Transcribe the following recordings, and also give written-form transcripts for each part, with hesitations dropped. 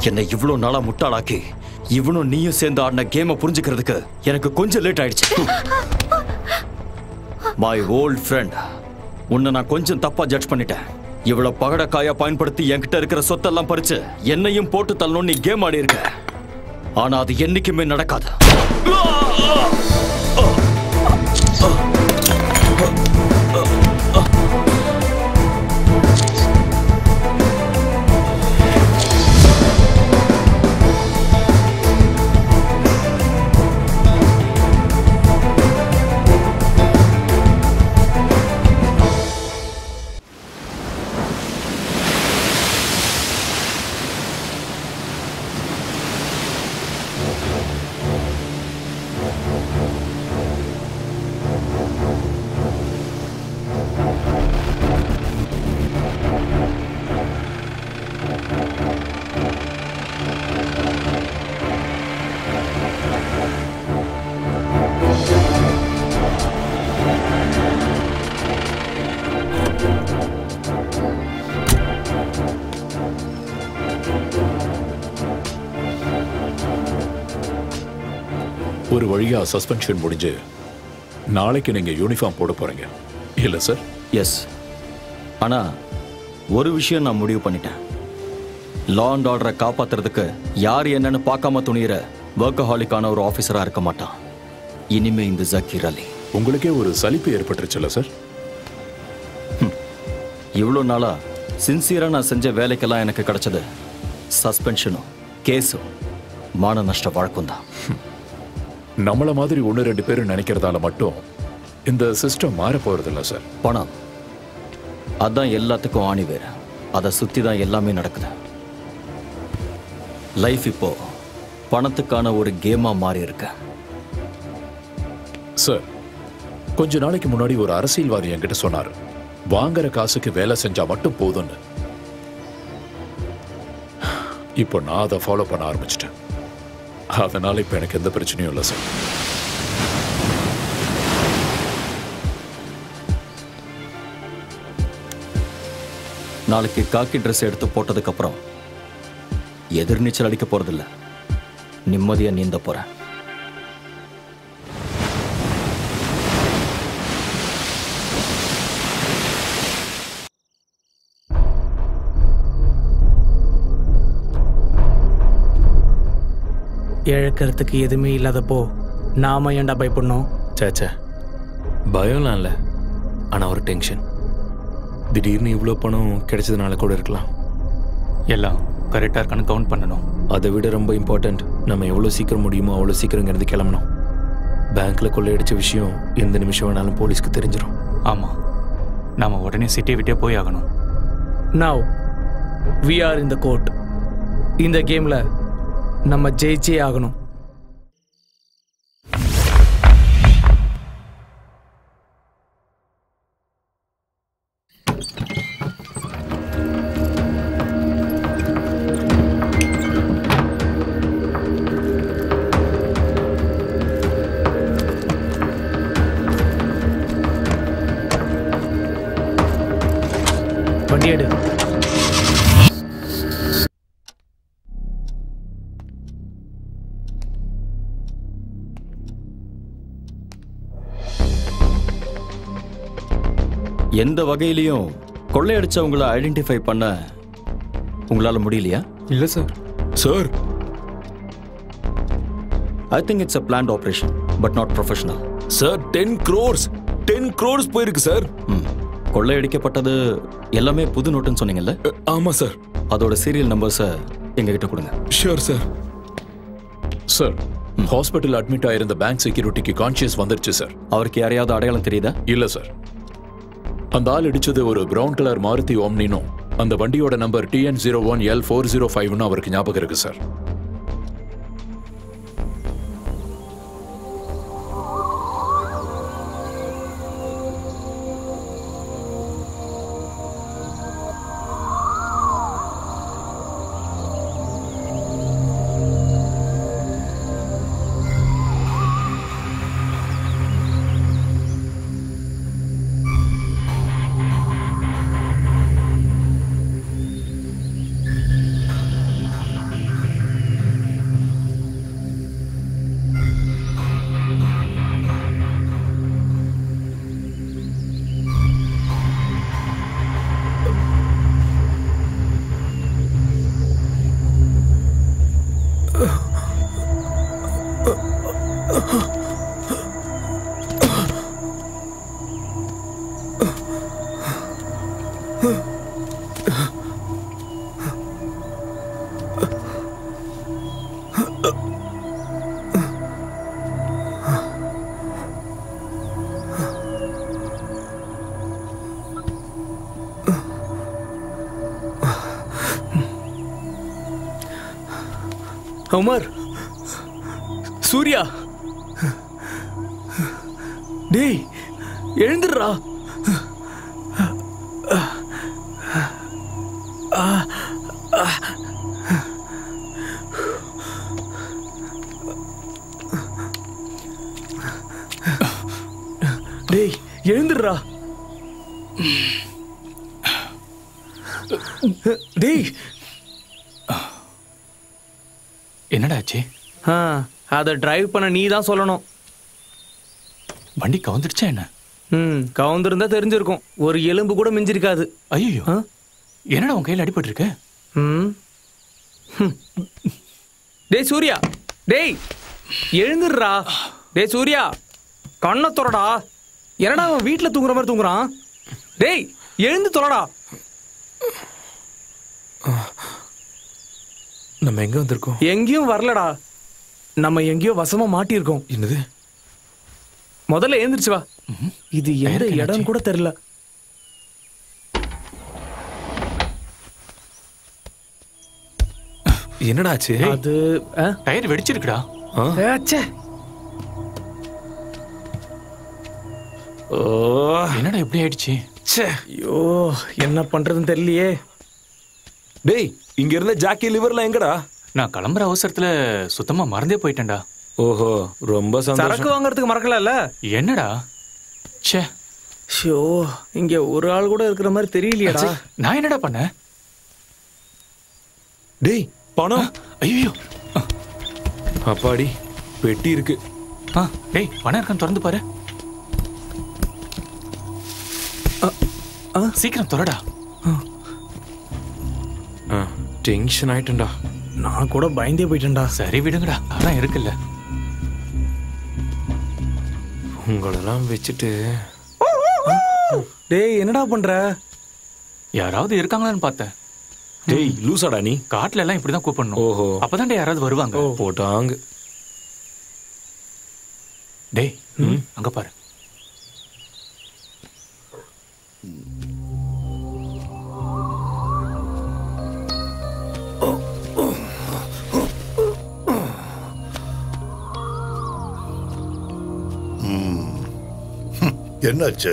என்னை இவ்வளோ நாளா முட்டாளாக்கி இவனும் நீயும் சேர்ந்து ஆடின கேமை புரிஞ்சுக்கிறதுக்கு எனக்கு கொஞ்சம் லேட் ஆயிடுச்சு. மை ஓல்ட் ஃப்ரெண்ட், உன்னை நான் கொஞ்சம் தப்பா ஜட்ஜ் பண்ணிட்டேன். இவ்வளவு பகடக்காயா பயன்படுத்தி என்கிட்ட இருக்கிற சொத்தெல்லாம் பறிச்சு என்னையும் போட்டு தள்ளணும் நீ கேம் ஆடி இருக்க. ஆனா அது என்னைக்குமே நடக்காது. ஒரு வழியா சஸ்பென்ஷன் முடிஞ்சு நாளைக்கு நீங்க யூனிஃபார்ம் போட போறீங்க இல்ல சார்? எஸ். ஆனா ஒரு விஷயம் நான் முடிவு பண்ணிட்டேன். லா அண்ட் ஆர்டரை காப்பாத்துறதுக்கு யார் என்னன்னு பார்க்காம துணியிற வொர்க்கஹாலிக்கான ஒரு ஆஃபீஸரா இருக்க மாட்டான் இனிமே இந்த ஜக்கீர் அலி. உங்களுக்கே ஒரு சலிப்பு ஏற்பட்டுருச்சுல்ல சார்? இவ்வளோ நாளா சின்சியரா நான் செஞ்ச வேலைக்கெல்லாம் எனக்கு கிடைச்சது சஸ்பென்ஷனும் கேஸும் மான நஷ்ட வழக்கம் தான். நம்மள மாதிரி 1-2 பேர் நினைக்கிறதால மட்டும் இந்த சிஸ்டம் மாற போறதில்ல சார். பணம் அதான் எல்லாத்துக்கும் ஆணி வேற. அதை சுத்தி தான் எல்லாமே நடக்குது. லைஃப் இப்போ பணத்துக்கான ஒரு கேமா மாறி இருக்கு. சார், கொஞ்ச நாளைக்கு முன்னாடி ஒரு அரசியல்வாதி என்கிட்ட சொன்னாரு, வாங்குற காசுக்கு வேலை செஞ்சா மட்டும் போதும்னு. இப்போ நான் அதை ஃபாலோ பண்ண ஆரம்பிச்சிட்டேன். அதனால இப்ப எனக்கு எந்த பிரச்சனையும் இல்லை சார். நாளைக்கு காக்கி ட்ரெஸ் எடுத்து போட்டதுக்கு அப்புறம் எதிர்நீச்சல் அடிக்க போறதில்ல, நிம்மதியா நீந்த போறேன். இழக்கிறதுக்கு எதுவுமே இல்லாதப்போ நாம ஏன்டா பயப்படணும்? சேச்சே, பயம்லாம் இல்லை. ஆனால் ஒரு டென்ஷன். திடீர்னு இவ்வளோ பணம் கிடைச்சதுனால கூட இருக்கலாம். எல்லாம் கரெக்டாக இருக்கான்னு கவுண்ட் பண்ணணும். அதை விட ரொம்ப இம்பார்ட்டண்ட், நம்ம எவ்வளோ சீக்கிரம் முடியுமோ அவ்வளோ சீக்கிரங்கிறது கிளம்பணும். பேங்க்கில் கொள்ளையடிச்ச விஷயம் எந்த நிமிஷம் வேணாலும் போலீஸ்க்கு தெரிஞ்சிடும். ஆமாம், நாம் உடனே சிட்டியை விட்டே போய் ஆகணும். Now we are in the court. இந்த கேமில் நம்ம ஜெயிச்சே ஆகணும். வண்டி எடு. எந்த வகையிலையும் கொள்ளையடிச்சவங்களை ஐடென்டிஃபை பண்ண உங்களால முடியலையா? இல்லை sir. Sir, I think it's a planned operation but not professional. Sir 10 crores போயிருக்கு சார். கொள்ளையடிக்கப்பட்டது எல்லாமே புது நோட்டுன்னு சொன்னீங்கல்ல? ஆமாம் சார். அதோட சீரியல் நம்பர்ஸை எங்ககிட்ட கொடுங்க. Sure sir. Sir, hospital admit ஆயிருந்த பேங்க் செக்யூரிட்டிக்கு கான்ஷியஸ் வந்துருச்சு சார். அவருக்கு யாரையாவது அடையாளம் தெரியுதா? இல்ல சார். அந்த ஆள் அடிச்சது ஒரு பிரவுன் கலர் மாருதி ஓம்னினும் அந்த வண்டியோட நம்பர் TN01L405 அவருக்கு ஞாபகம் இருக்கு சார். உமர், சூர்யா, டேய் எழுந்துடுறா. டேய் எழுந்துடுறா. டேய் என்னடா ஆச்சு? அதை டிரைவ் பண்ண நீ தான் சொல்லணும். வண்டி கவுந்துடுச்சா என்ன? கவுந்திருந்தா தெரிஞ்சிருக்கும். ஒரு எலும்பு கூட மிஞ்சிருக்காது. ஐயோ, என்னடா உன் கையில் அடிபட்டு இருக்கு? டேய் சூர்யா, டேய் எழுந்துடுறா. டேய் சூர்யா, கண்ணை தொறடா. என்னடா அவன் வீட்டில் தூங்குற மாதிரி தூங்குறான்? டேய் எழுந்து தொலைடா. நம்ம எங்க வந்திருக்கோம்? எங்கேயும் வரலடா. நம்ம எங்கேயோ வசமா மாட்டியிருக்கோம். என்னது? முதல்ல எழுந்திருச்சு வா. இது எந்த இடம் கூட தெரியல. என்னடா ஆச்சு? அது டயர் வெடிச்சிருக்குடா. என்னடா எப்படி ஆயிடுச்சு? ஐயோ, என்ன பண்றதுன்னு தெரியலையே. டேய், இங்க இருந்த ஜாக்கி லிவர்லாம் எங்கடா? நான் கிளம்புற அவசரத்துல சுத்தமா மறந்தே போயிட்டேன்டா. ஓஹோ, ரொம்ப சரக்கு சரக்கு வாங்குறதுக்கு மறக்கல. என்னடா? ச்சே, ஷோ, இங்க ஒரு ஆள் கூட இருக்கிற மாதிரி தெரியலையேடா. நான் என்னடா பண்ணேன்? டேய் பணம். ஐயோ, அப்பாடி, பெட்டி இருக்கு. டேய் பணம் இருக்கான்னு திறந்து பாரு. சீக்கிரம் தொடடா. டென்ஷன் ஆயிட்டேன்டா. நான் கூட பயந்தே போயிட்டேன்டா. சரி விடுங்கடா, அதான் இருக்குல்ல. உங்களெல்லாம் வச்சுட்டு. டேய் என்னடா பண்ற? யாராவது இருக்காங்களான்னு பார்த்தேன். டேய் லூசாடா நீ. காட்டுல எல்லாம் இப்படிதான் கூப்பிடணும். ஓஹோ, அப்பதான் யாராவது வருவாங்க. போட்டாங்க. டேய் அங்க பாரு. என்னாச்சு?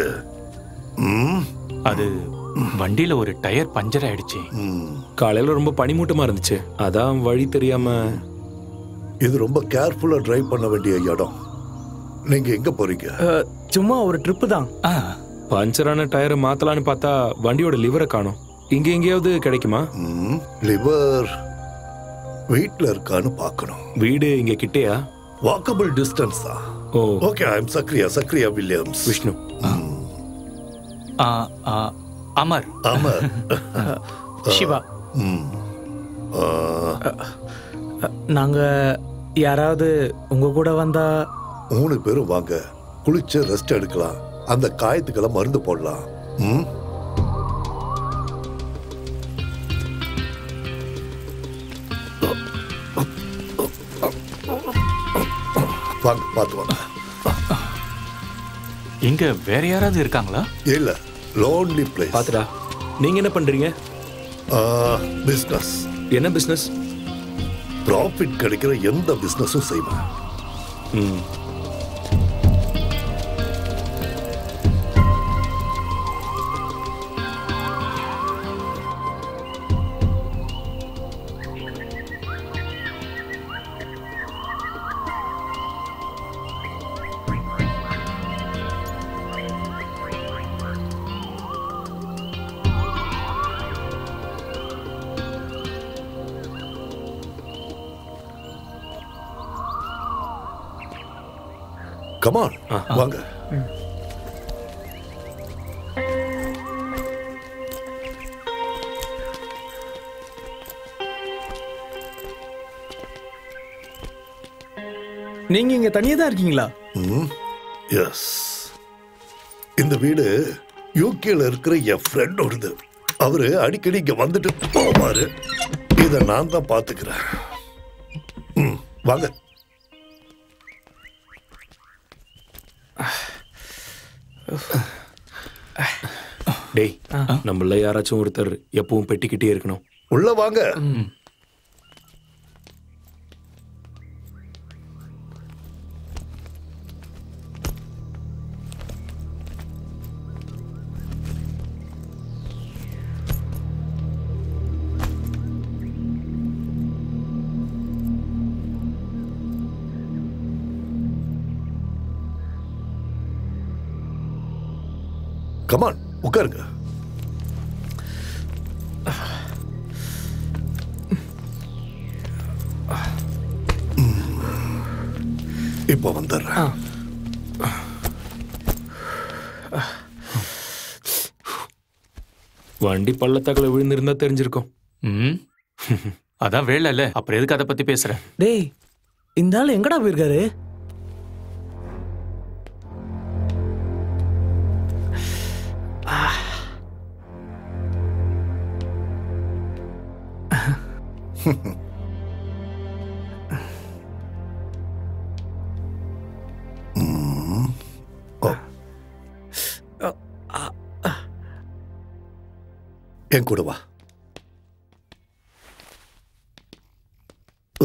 அது வண்டியில ஒரு டயர் பஞ்சர் ஆயிடுச்சு. காலையில ரொம்ப பனிமூட்டமா இருந்துச்சு, அதான் வழி தெரியாம. இது ரொம்ப கேர்ஃபுல்லா டிரைவ் பண்ண வேண்டிய இடம். நீங்க எங்க போறீங்க? சும்மா ஒரு ட்ரிப்பு தான். பஞ்சரான டயரை மாத்தலான்னு பார்த்தா வண்டியோட லிவரை காணோம். இங்க எங்கேயாவது கிடைக்குமா? லிவர் வீட்ல இருக்கான்னு பார்க்கணும். வீடு இங்க கிட்டேயா? வாக்கபிள் டிஸ்டன்ஸ் தான். Oh okay, I am Zachariah Williams. Vishnu. Amar. Amar. Siva. நாங்க யாராவது உங்க கூட வந்தா? 3 பேரும் வாங்க, குளிச்சு ரெஸ்ட் எடுக்கலாம். அந்த காயத்துக்கெல்லாம் மருந்து போடலாம். வாங்க, பார்த்து வாங்க. இங்க வேற யாராவது இருக்காங்களா? இல்ல, லோன்லி பிளேஸ். பாத்துடா. நீங்க என்ன பண்றீங்க? பிசினஸ். என்ன பிசினஸ்? ப்ராஃபிட் கிடைக்கிற எந்த பிசினஸும் செய்வேன். கமான், வாங்க. நீங்க இங்க தனியா தான் இருக்கீங்களா? எஸ். இந்த வீடு யூகேல இருக்கிற என் ஃப்ரெண்டோடது. அவரு அடிக்கடி இங்க வந்துட்டு போவாரு. இத நான் தான் பாத்துக்கிறேன். வாங்க. டேய், நம்மள யாராச்சும் ஒருத்தர் எப்பவும் பெட்டிக்கிட்டே இருக்கணும். உள்ள வாங்க. கமான், உட்காருங்க. இப்போ வந்துடுறேன். வண்டி பள்ளத்தாக்குல விழுந்திருந்தா தெரிஞ்சிருக்கும். அதான் வேலை இல்ல, அப்புறம் எதுக்கு அதை பத்தி பேசுற? டேய், இந்த ஆள் எங்கடா போயிருக்காரு? என் கூட வா.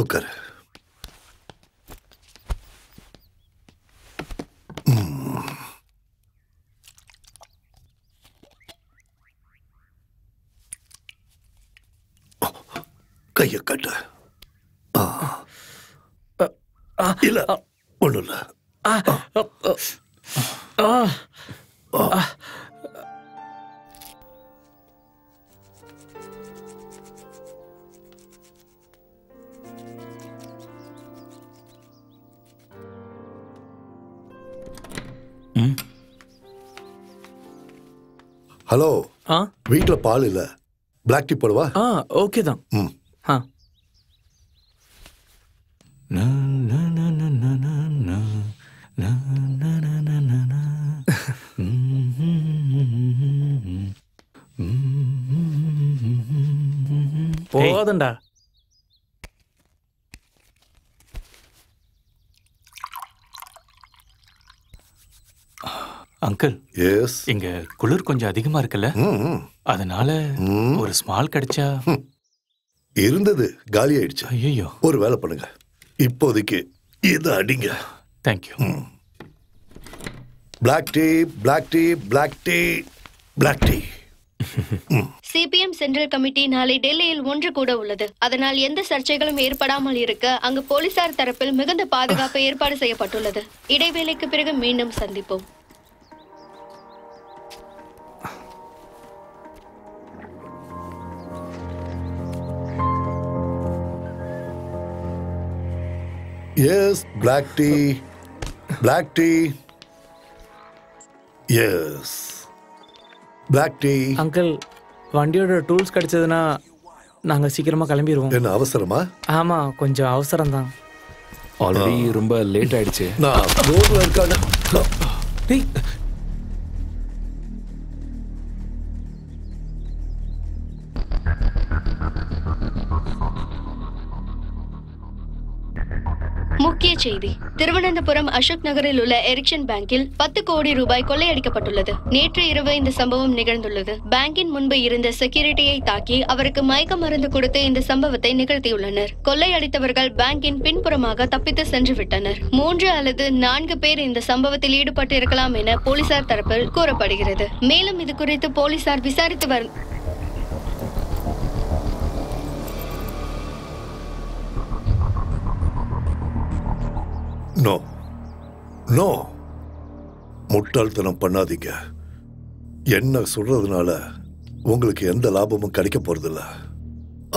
உட்காரு. கைய கட்டு. இல்ல, ஒண்ணும் இல்ல. ஹலோ, வீட்டுல பால் இல்ல, பிளாக் டீ போடுவா? ஓகே தான். போதண்டா. Uncle, yes. இங்க குளிர் கொஞ்சம் அதிகமா இருக்குல்ல, அதனால ஒரு ஸ்மால் கிடைச்சா. இருந்தது, காலி ஆயிடுச்சு. ஐயோ, ஒரு வேலை பண்ணுங்க, இப்போதைக்கு இதை அடிங்க. Thank you. Black tea, black tea, black tea, black tea. CPM central committee நாளை டெல்லியில் ஒன்று கூட உள்ளது. அதனால் எந்த சர்ச்சைகளும் ஏற்படாமல் இருக்க அங்கு போலீசார் தரப்பில் மிகுந்த பாதுகாப்பு ஏற்பாடு செய்யப்பட்டுள்ளது. இடைவேளைக்கு பிறகு மீண்டும் சந்திப்போம். Yes, black tea. Black tea. Yes. Black tea. Uncle, வண்டியோட டூல்ஸ் கிடைச்சதுன்னா நாங்க சீக்கிரமா கிளம்பிடுவோம். என்ன அவசரமா? ஆமா, கொஞ்சம் அவசரம் தான். ஆல்ரெடி ரொம்ப லேட் ஆயிடுச்சு. நான் ரோட்ல இருக்கானே. டேய், முக்கிய செய்தி. திருவனந்தபுரம் அசோக் நகரில் உள்ள எரிக்சன் பேங்கில் 10 கோடி ரூபாய் கொள்ளையடிக்கப்பட்டுள்ளது. நேற்று இரவு இந்த சம்பவம் நிகழ்ந்துள்ளது. பேங்கின் முன்பு இருந்த செக்யூரிட்டியை தாக்கி அவருக்கு மயக்க மருந்து கொடுத்து இந்த சம்பவத்தை நிகழ்த்தியுள்ளனர். கொள்ளையடித்தவர்கள் பேங்கின் பின்புறமாக தப்பித்து சென்று விட்டனர். 3 அல்லது 4 பேர் இந்த சம்பவத்தில் ஈடுபட்டிருக்கலாம் என போலீசார் தரப்பில் கூறப்படுகிறது. மேலும் இது குறித்து போலீசார் விசாரித்து நோ நோ, முட்டாள்தனம் பண்ணாதீங்க. என்ன சொல்றதுனால உங்களுக்கு எந்த லாபமும் கிடைக்க போறதில்ல.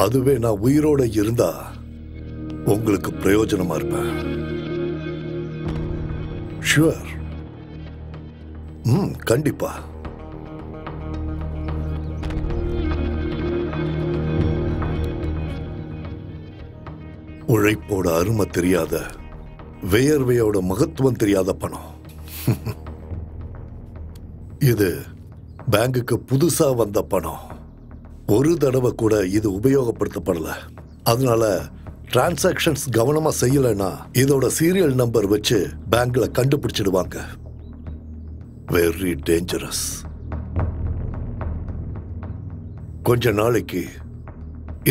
அதுவே நான் உயிரோட இருந்தா உங்களுக்கு பிரயோஜனமா இருப்பேன். ஷுவர். கண்டிப்பா. உழைப்போட அருமை தெரியாத வேர்வையோட மகத்துவம் தெரியாத பணம். இது பேங்குக்கு புதுசா வந்த பணம். ஒரு தடவை கூட இது உபயோகப்படுத்தப்படல. அதனால டிரான்சாக்ஷன்ஸ் கவனமா செய்யலைன்னா இதோட சீரியல் நம்பர் வச்சு பேங்க்ல கண்டுபிடிச்சிடுவாங்க. Very dangerous. கொஞ்ச நாளைக்கு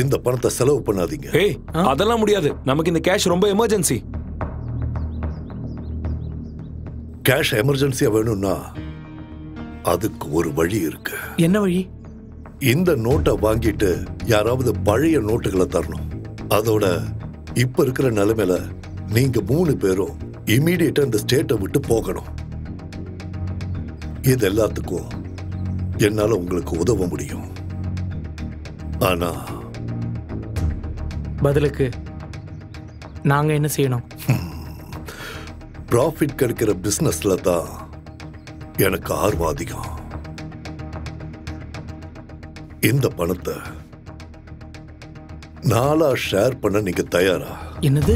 இந்த பணத்தை செலவு பண்ணாதீங்க. ஏய், அதெல்லாம் முடியாது. நமக்கு இந்த கேஷ் ரொம்ப எமர்ஜென்சி. கேஷ் எமர்ஜென்சியா வேணும்னா அதுக்கு ஒரு வழி இருக்கு. என்ன வழி? இந்த நோட்டை வாங்கிட்டு யாராவது பழைய நோட்டுகளை தரணும். அதோட இப்ப இருக்கிற நிலைமையில நீங்க 3 பேரும் இமீடியட்டா இந்த ஸ்டேட்டை விட்டு போகணும். இது எல்லாத்துக்கும் என்னால உங்களுக்கு உதவ முடியும். ஆனா பதிலுக்கு நாங்க என்ன செய்யணும்? ப்ராஃபிட் கிடைக்கிற பிசினஸ்ல தான் எனக்கு ஆர்வம் அதிகம். இந்த பணத்தை 4 ஷேர் பண்ண நீங்க தயாரா? என்னது?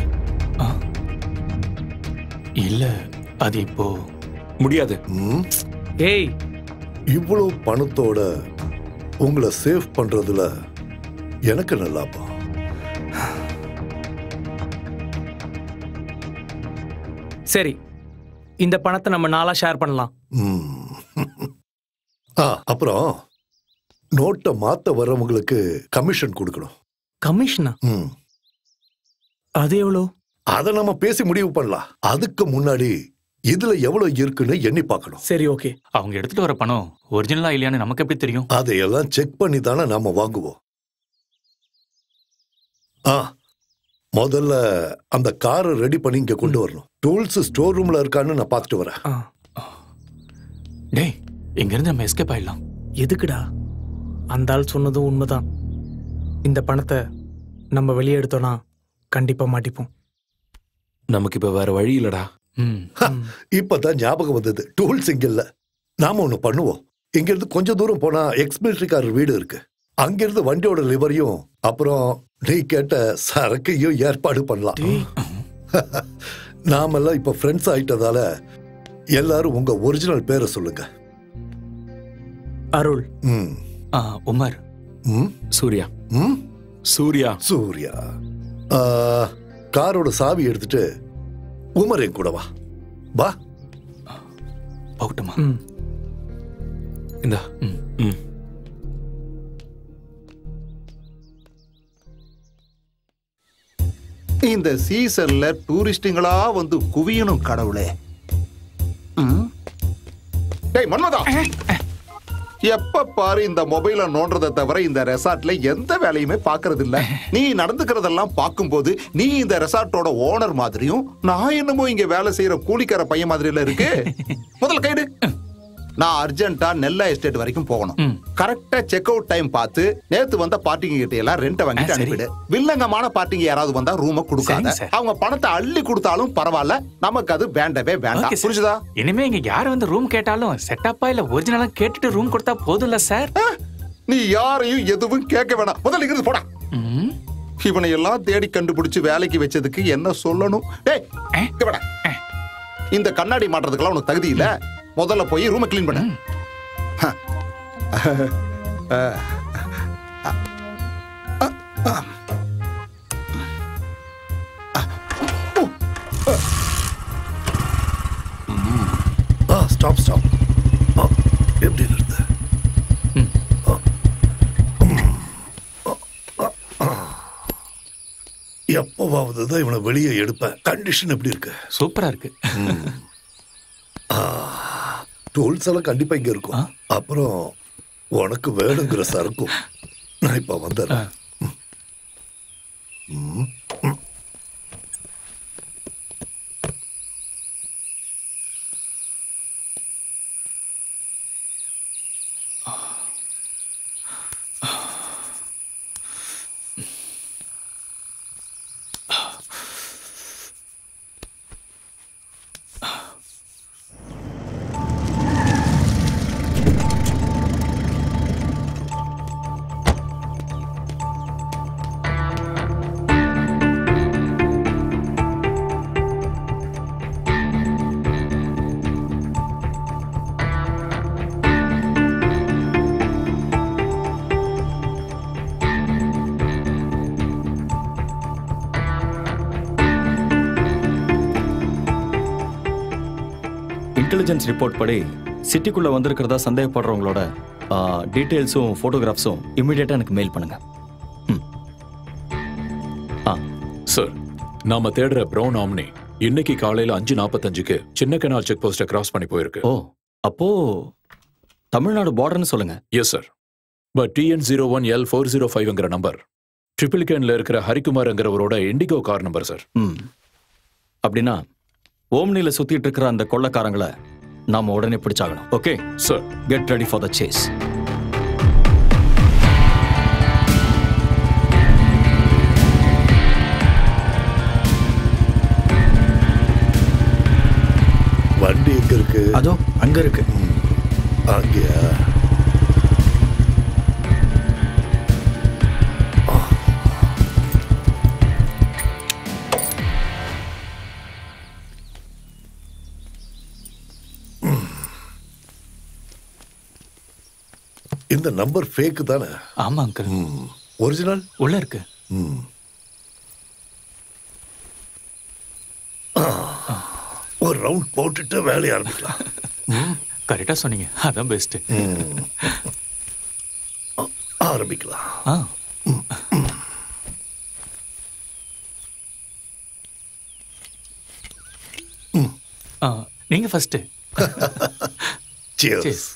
இல்ல, அது இப்போ முடியாது. ஏய், இவ்வளவு பணத்தோட உங்களை சேவ் பண்றதுல எனக்கு நல்ல லாபம். சரி, இந்த பணத்தை நம்ம 4 ஷேர் பண்ணலாம். அப்புறம் நோட்டை மாத்த வர்றவங்களுக்கு கமிஷன் கொடுக்கணும். கமிஷனா? அது எவ்வளோ? அதை நம்ம பேசி முடிவு பண்ணலாம். அதுக்கு முன்னாடி இதுல எவ்வளவு இருக்குன்னு எண்ணி பார்க்கணும். சரி, ஓகே. அவங்க எடுத்துட்டு வர பணம் ஒரிஜினலா இல்லையான்னு நமக்கு எப்படி தெரியும்? அதையெல்லாம் செக் பண்ணி தானே நாம வாங்குவோம். முதல்ல அந்த காரை ரெடி பண்ணி இங்க கொண்டு வரணும். டூல்ஸ் ஸ்டோர் ரூம்ல இருக்கான்னு நான் பார்த்துட்டு வரேன். டேய், இங்க இருந்து நம்ம எஸ்கேப் ஆயிடலாம். எதுக்குடா? அந்த ஆள் சொன்னதும் உண்மைதான். இந்த பணத்தை நம்ம வெளியே எடுத்தோம்னா கண்டிப்பா மாட்டிப்போம். நமக்கு இப்ப வேற வழி இல்லடா. இப்பதான் ஞாபகம் வந்தது. டூல்ஸ் இங்க இல்ல. நாம ஒண்ணு பண்ணுவோம். இங்க இருந்து கொஞ்சம் தூரம் போனா எக்ஸ்மிலிட்டரிக்காரர் வீடு இருக்கு. அங்கிருந்து வண்டியோட லிவரையும் அப்புறம் நீ கேட்ட சரக்கையும் ஏற்பாடு பண்ணலாம். நாமெல்லாம் இப்ப ஃப்ரெண்ட்ஸ் ஆயிட்டதால எல்லாரும் உங்க ஒரிஜினல் பேரை சொல்லுங்க. அருள். உமர். சூர்யா. சூர்யா. சூர்யா. காரோட சாவி எடுத்துட்டு உமர் என் கூட வா. வா. போகட்டுமா? இந்த இந்த சீசன்ல டூரிஸ்டுங்களா வந்து குவியணும் கடவுளே. டேய் மன்மதா, எப்ப பாரு இந்த மொபைல நோன்றதை தவிர இந்த ரெசார்ட்ல எந்த வேலையுமே பாக்குறது இல்ல. நீ நடந்துக்கிறதெல்லாம் பார்க்கும்போது நீ இந்த ரெசார்ட்டோட ஓனர் மாதிரியும் நான் என்னமோ இங்க வேலை செய்யற கூலிக்கார பையன் மாதிரில இருக்கு. முதல்ல கைடு. நான் அர்ஜென்ட்டா நெல்லா எஸ்டேட் வரைக்கும் போகணும். கரெக்டா செக் அவுட் டைம் பார்த்து நேத்து வந்த பார்ட்டிங்க கிட்ட எல்லாம் ரெண்ட் வாங்கிட்டு அனுப்பிடு. வில்லங்கமான பார்ட்டிங்க யாராவது வந்தா ரூம கொடுக்காத. அவங்க பணத்தை அள்ளி கொடுத்தாலும் பரவாயில்ல, நமக்கு அது வேண்டவே வேண்டாம். புரிஞ்சுதா? இனிமே இங்க யாரு வந்து ரூம் கேட்டாலும் செட்டப்பா இல்ல ஒரிஜினலா கேட்டுட்டு ரூம் கொடுத்தா போதும்ல சார்? நீ யாரையும் எதுவும் கேட்க வேணாம். முதல்ல இங்கிருந்து போடா. இவனை எல்லாம் தேடி கண்டுபிடிச்சு வேலைக்கு வச்சதுக்கு என்ன சொல்லணும்? டேய், இந்த கண்ணாடி மாட்டுறதுக்கெல்லாம் உனக்கு தகுதி இல்ல. முதல்ல போய் ரூமை கிளீன் பண்ணு. Stop stop. எப்படி இருக்கு? எப்பவாவது தான் இவனை வெளியே எடுப்பேன். கண்டிஷன் எப்படி இருக்கு? சூப்பரா இருக்கு. டூல்ஸ் எல்லாம் கண்டிப்பா இங்க இருக்கும். அப்புறம் உனக்கு வேணுங்கிற சரக்கும் நான் இப்ப வந்துடுறேன். இன்டெலிஜென்ஸ் ரிப்போர்ட் படி சிட்டிக்குள்ள வந்திருக்கிறதா சந்தேகப்படுறவங்களோட டீட்டெயில்ஸும் ஃபோட்டோகிராஃப்ஸும் இமிடியேட்டா எனக்கு மெயில் பண்ணுங்க. சார், நாம தேடுற பிரவுன் ஆம்னி இன்னைக்கு காலையில 5:45க்கு சின்ன கனால் செக் போஸ்ட கிராஸ் பண்ணி போயிருக்கு. ஓ, அப்போ தமிழ்நாடு பார்டர்னு சொல்லுங்க. Yes sir. பட் TN01L405ங்கிற நம்பர் ட்ரிபிள்கேன்ல இருக்கிற ஹரிகுமார்ங்கிறவரோட இண்டிகோ கார் நம்பர் சார். அப்படின்னா ஓம்னில சுத்திட்டு இருக்கிற அந்த கொள்ளக்காரங்களை நாம உடனே பிடிச்சாகணும். Okay sir, get ready for the chase. வண்டி எங்க இருக்கு? அதோ அங்க இருக்கு. அங்கயா? இந்த நம்பர் ஃபேக் தானே? ஆமா அங்கிள். ஒரிஜினல் உள்ள இருக்கு. ஒரு ரவுண்ட் போட்டுட்டு வேலையை ஆரம்பிக்கலாம். கரெக்டா சொன்னீங்க, அதான் பெஸ்ட். ஆரம்பிக்கலாம். நீங்க ஃபர்ஸ்ட். Cheers.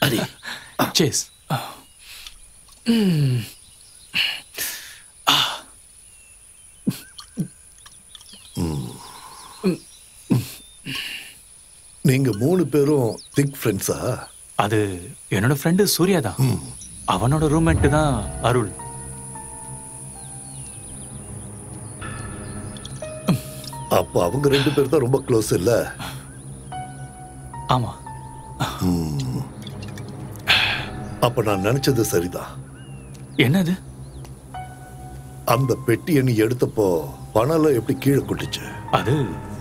அடி. Cheers. நீங்க 3 பேரும் திக் ஃப்ரெண்ட்ஸா? அது என்னோட ஃப்ரெண்டு சூர்யா தான். அவனோட ரூம்மேட் தான் அருள். அப்ப அவங்க 2 பேர் தான் ரொம்ப க்ளோஸ் இல்ல? ஆமா. அப்ப நான் நினைச்சது சரிதான். என்னது? அந்த பெட்டியை நீ எடுத்தப்போ பணம் எப்படி கீழே கொட்டுச்சு? அது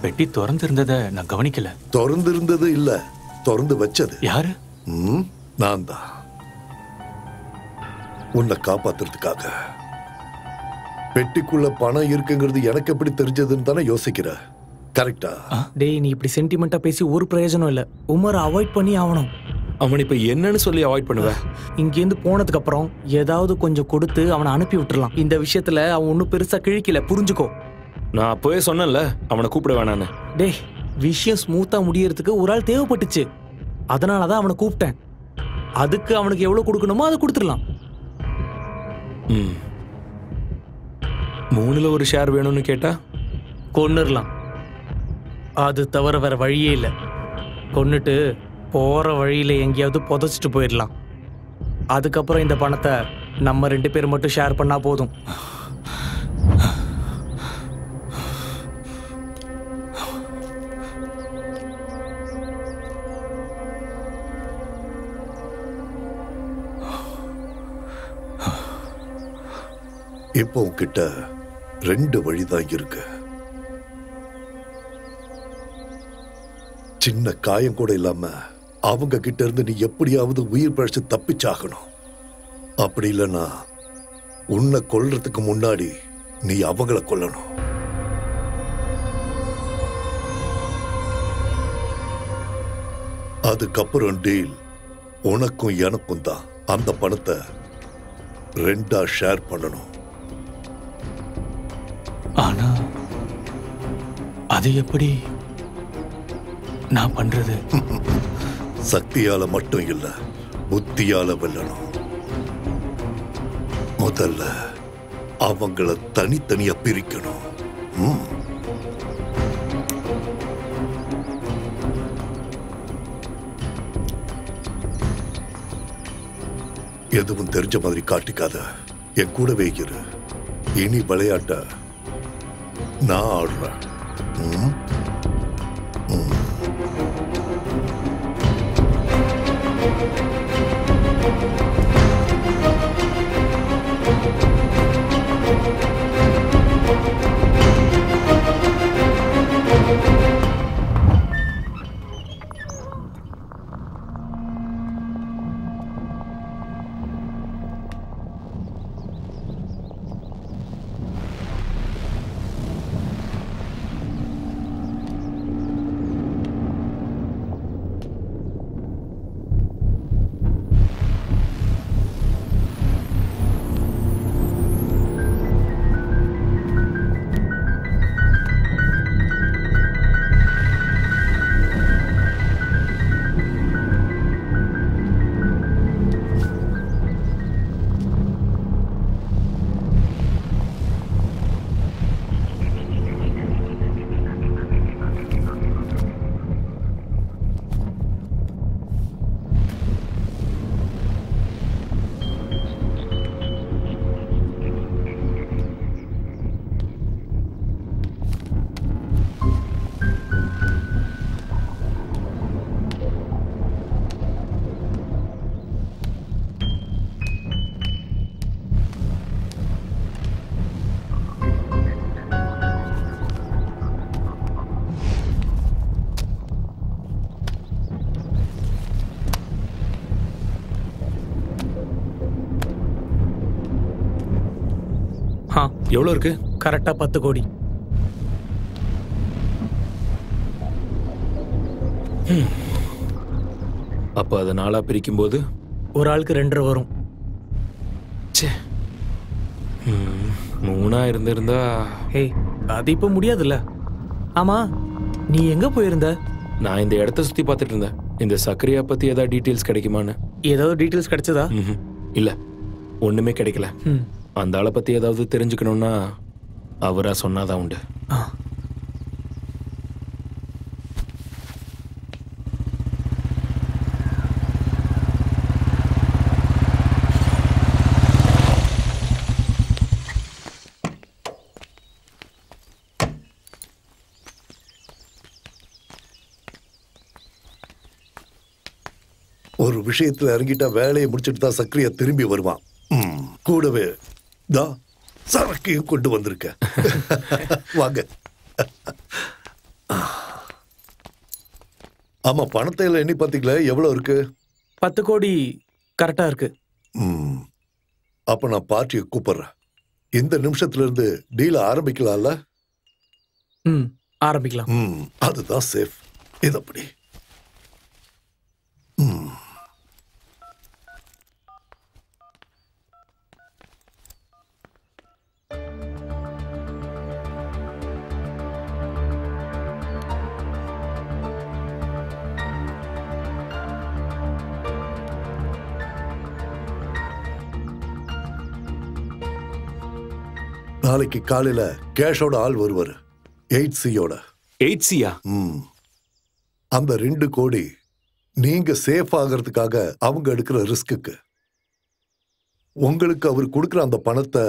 பெட்டி திறந்து இருந்ததை நான் கவனிக்கல. திறந்து இருந்தது இல்ல, திறந்து வச்சது யாரு? நான் தான். உன்னை காப்பாத்துறதுக்காக. பெட்டிக்குள்ள பணம் இருக்குங்கிறது எனக்கு எப்படி தெரிஞ்சதுன்னு தானே யோசிக்கிற. கரெக்டா? டேய், நீ இப்படி சென்டிமெண்டா பேசி ஒரு பிரயோஜனம் இல்ல. உமரை அவாய்ட் பண்ணி ஆகணும். அவன் இப்ப என்னன்னு சொல்லி அவாய்ட் பண்ணுவ? இங்கேருந்து போனதுக்கு அப்புறம் ஏதாவது கொஞ்சம் கொடுத்து அவனை அனுப்பி விட்டுறலாம். இந்த விஷயத்துல அவன் ஒன்னும் பெருசா கிழிக்கல, புரிஞ்சுக்கோ. நான் அப்பவே சொன்னேன்ல அவனை கூப்பிட வேணான்னு. டேய், விஷயம் ஸ்மூத்தா முடியறதுக்கு ஒரு ஆள் தேவைப்பட்டுச்சு. அதனாலதான் அவனை கூப்பிட்டேன். அதுக்கு அவனுக்கு எவ்வளவு கொடுக்கணுமோ அதை கொடுத்துடலாம். 3ல் ஒரு ஷேர் வேணும்னு கேட்டா கொன்னுடலாம். அது தவிர வேற வழியே இல்லை. கொன்னுட்டு போற வழியில எங்கேயாவது புதைச்சிட்டு போயிடலாம். அதுக்கப்புறம் இந்த பணத்தை நம்ம 2 பேர் மட்டும் ஷேர் பண்ணா போதும். இப்போ உன்கிட்ட 2 வழிதான் இருக்கு. சின்ன காயம் கூட இல்லாம அவங்க கிட்ட இருந்து நீ எப்படியாவது உயிர் பழிச்சு தப்பிச்சாகணும். அப்படி இல்லைன்னா உன்னை கொல்றதுக்கு முன்னாடி நீ அவங்கள கொல்லணும். அதுக்கப்புறம் டீல் உனக்கும் எனக்கும் தான். அந்த பணத்தை 2ஆ ஷேர் பண்ணணும். ஆனா அது எப்படி நான் பண்றது? சக்தியால மட்டும் இல்ல, புத்தியால வெல்லணும். முதல்ல அவங்கள தனித்தனியா பிரிக்கணும். எதுவும் தெரிஞ்ச மாதிரி காட்டிக்காத. என் கூடவே இரு. இனி விளையாட்ட நான் ஆடுறேன். எவ்வளோ இருக்கு? கரெக்டா 10 கோடி. அப்போ அதை நாளாக பிரிக்கும்போது ஒரு ஆளுக்கு 2.5 வரும். ச்சே, 3 இருந்திருந்தா. ஏய், அது இப்போ முடியாதுல்ல. ஆமா, நீ எங்க போயிருந்த? நான் இந்த இடத்த சுற்றி பார்த்துட்டு இருந்தேன். இந்த சக்கரையா பற்றி ஏதாவது டீட்டெயில்ஸ் கிடைக்குமான்னு. ஏதாவது டீட்டெயில்ஸ் கிடைச்சதா? இல்லை, ஒன்றுமே கிடைக்கல. அந்த ஆளை பற்றி ஏதாவது தெரிஞ்சுக்கணும்னா அவராக சொன்னாதான் உண்டு. ஒரு விஷயத்துல இறங்கிட்டா வேலையை முடிச்சுட்டு தான் சக்கரையா திரும்பி வருவான். கூடவே சரக்கையும் கொண்டு வந்திருக்க. வாங்க. ஆமா, பணத்தை எல்லாம் எண்ணி பாத்தீங்களா? எவ்வளவு இருக்கு? 10 கோடி கரெக்டா இருக்கு. அப்ப நான் பார்ட்டியை கூப்பிடுறேன். இந்த நிமிஷத்துல இருந்து டீல ஆரம்பிக்கலாம்ல? ஆரம்பிக்கலாம். அதுதான் சேஃப். இதப்படி நாளைக்கு காலையில கேஷோட ஆள் வருவாரு. 8Cயோட. 8Cயா? அந்த 2 கோடி நீங்க சேஃப் ஆகிறதுக்காக அவங்க எடுக்கிற ரிஸ்க்கு. உங்களுக்கு அவர் கொடுக்கிற அந்த பணத்தை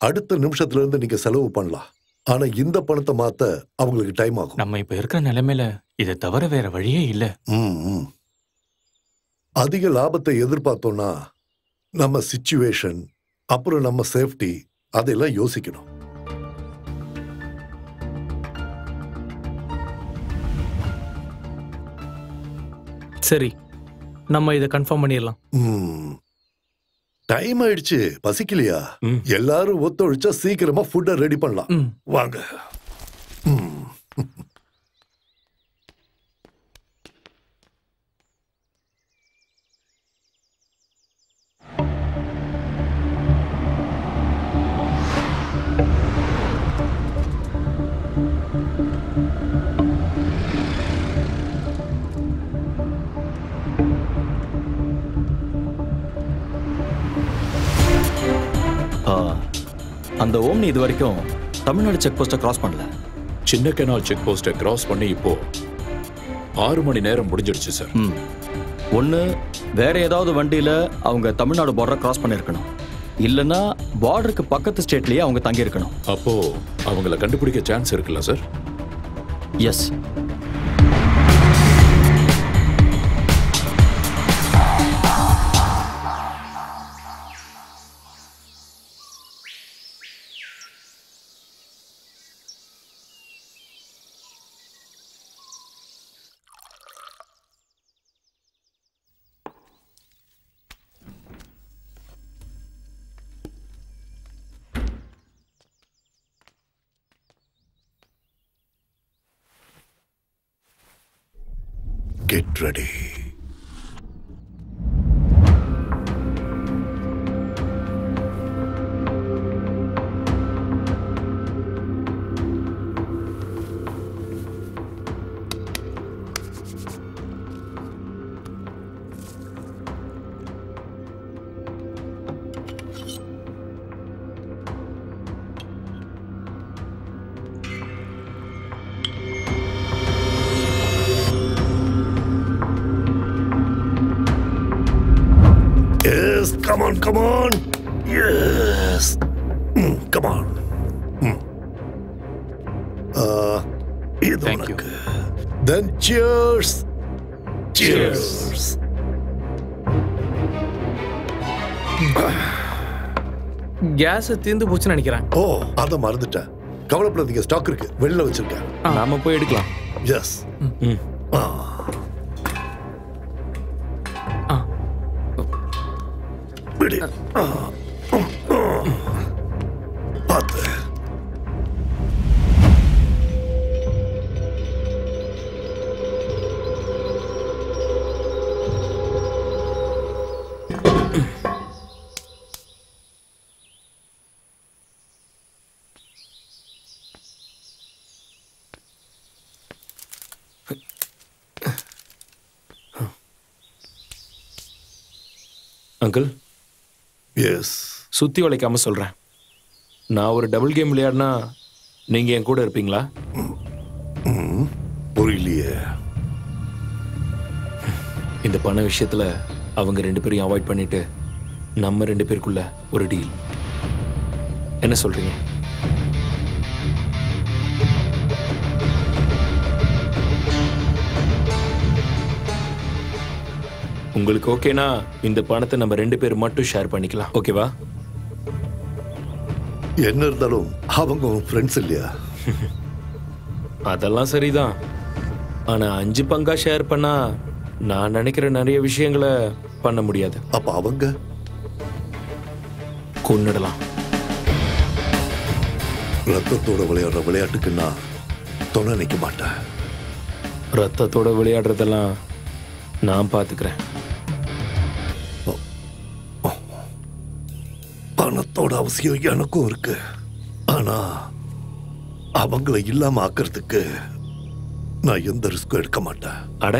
அடுத்த நிமிஷத்துல இருந்து நீங்க செலவு பண்ணலாம். ஆனா இந்த பணத்தை மாத்த அவங்களுக்கு டைம் ஆகும். நம்ம இப்ப இருக்கிற நிலைமையில இதை தவிர வேற வழியே இல்ல. அதிக லாபத்தை எதிர்பார்த்தோம்னா நம்ம சிச்சுவேஷன், அப்புறம் நம்ம சேஃப்டி, அதெல்லாம் யோசிக்கணும். சரி, நம்ம இதை கன்ஃபார்ம் பண்ணிடலாம். டைம் ஆயிடுச்சு. பசிக்கலையா? எல்லாரும் ஒத்துழைச்சா சீக்கிரமா ஃபுட்டை ரெடி பண்ணலாம். வாங்க. அந்த ஓம்னி இது வரைக்கும் தமிழ்நாடு செக் போஸ்ட்டை கிராஸ் பண்ணல. சின்ன கெனால் செக் போஸ்ட்டை கிராஸ் பண்ணி இப்போ 6 மணி நேரம் முடிஞ்சிடுச்சு சார். ஒன்று, வேற ஏதாவது வண்டியில அவங்க தமிழ்நாடு பார்டரை கிராஸ் பண்ணியிருக்கணும். இல்லைன்னா பார்டருக்கு பக்கத்து ஸ்டேட்லயே அவங்க தங்கி இருக்கணும். அப்போ அவங்கள கண்டுபிடிக்க சான்ஸ் இருக்குல்ல sir? Yes. Get ready. Yes, come on, come on. Yes. Come on. Thank you. Then cheers. Cheers. Gas தீர்ந்து போச்சுன்னு நினைக்கிறேன். ஓ, அதை மறந்துட்டேன். கவலைப்படாதீங்க, ஸ்டாக் இருக்கு, வெளில வச்சிருக்கேன். நாம போய் எடுக்கலாம். எஸ். விடு. பார்த்து. Uncle, yes. சுத்தி வளைக்காம சொல்றேன். நான் ஒரு டபுள் கேம் விளையாடினா நீங்க என் கூட இருப்பீங்களா? புரியலையே. இந்த பண விஷயத்துல அவங்க 2 பேரையும் அவாய்ட் பண்ணிட்டு நம்ம 2 பேருக்குள்ள ஒரு டீல். என்ன சொல்றீங்க? உங்களுக்கு ஓகேனா இந்த பணத்தை நம்ம 2 பேர் மட்டும் ஷேர் பண்ணிக்கலாம். ஓகேவா? என்ன இருந்தாலும் அவங்க ஃப்ரெண்ட்ஸ் இல்லையா? அதெல்லாம் சரிதான். ஆனா 5 பங்கா ஷேர் பண்ணா நான் நினைக்கிற நிறைய விஷயங்களை பண்ண முடியாது. அப்ப அவங்க கொன்னுடலாம். ரத்தத்தோட விளையாடுற விளையாட்டுக்கு நான் துணை நிற்க மாட்டேன். ரத்தத்தோட விளையாடுறதெல்லாம் நான் பார்த்துக்கிறேன். பணத்தோட அவசியம் எனக்கும் இருக்கு. ஆனா அவங்கள இல்லாம ஆக்கிறதுக்கு நான் எந்த ரிஸ்க்கும் எடுக்க மாட்டேன். அட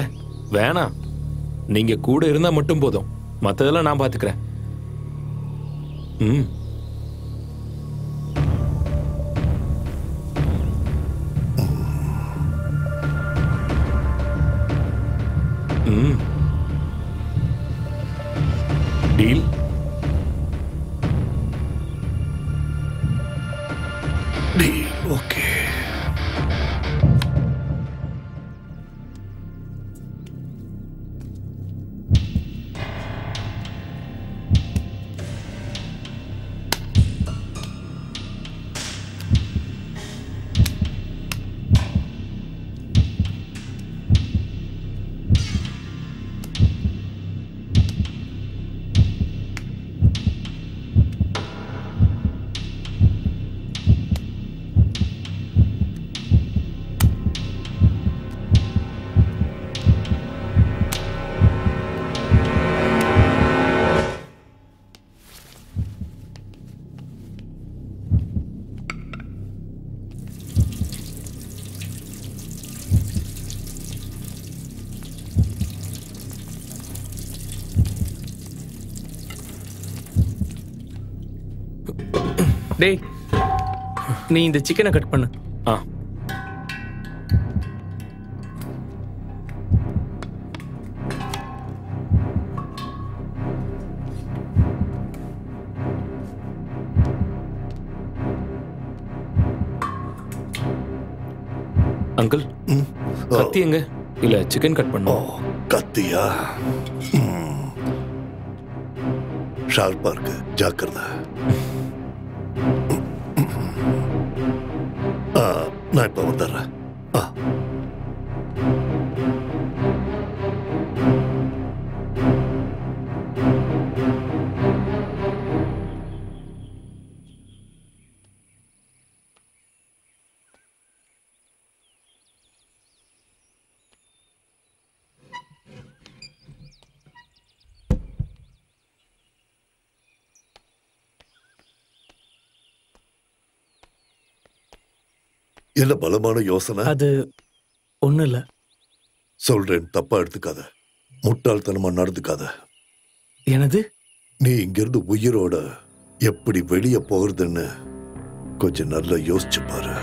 வேணாம், நீங்க கூட இருந்தா மட்டும் போதும். மத்ததெல்லாம் நான் பார்த்துக்கிறேன். ம். ம். டீல். ஓகே. டேய், நீ இந்த சிக்கனை கட் பண்ணு. ஆ. அங்கிள், கத்தி எங்க? இல்ல சிக்கன் கட் பண்ணும். கத்தியா? ஷார்ப்பா இருக்கு, ஜாக்கிரதை. நான் இப்ப வந்துடுறேன். என்ன பலமான யோசனை? அது ஒண்ணும் இல்ல. சொல்றேன், தப்பா எடுத்துக்காத. முட்டாள்தனமா நடந்துக்காத. எனது? நீ இங்கிருந்து உயிரோட எப்படி வெளியே போகிறதுன்னு கொஞ்சம் நல்லா யோசிச்சு பாரு.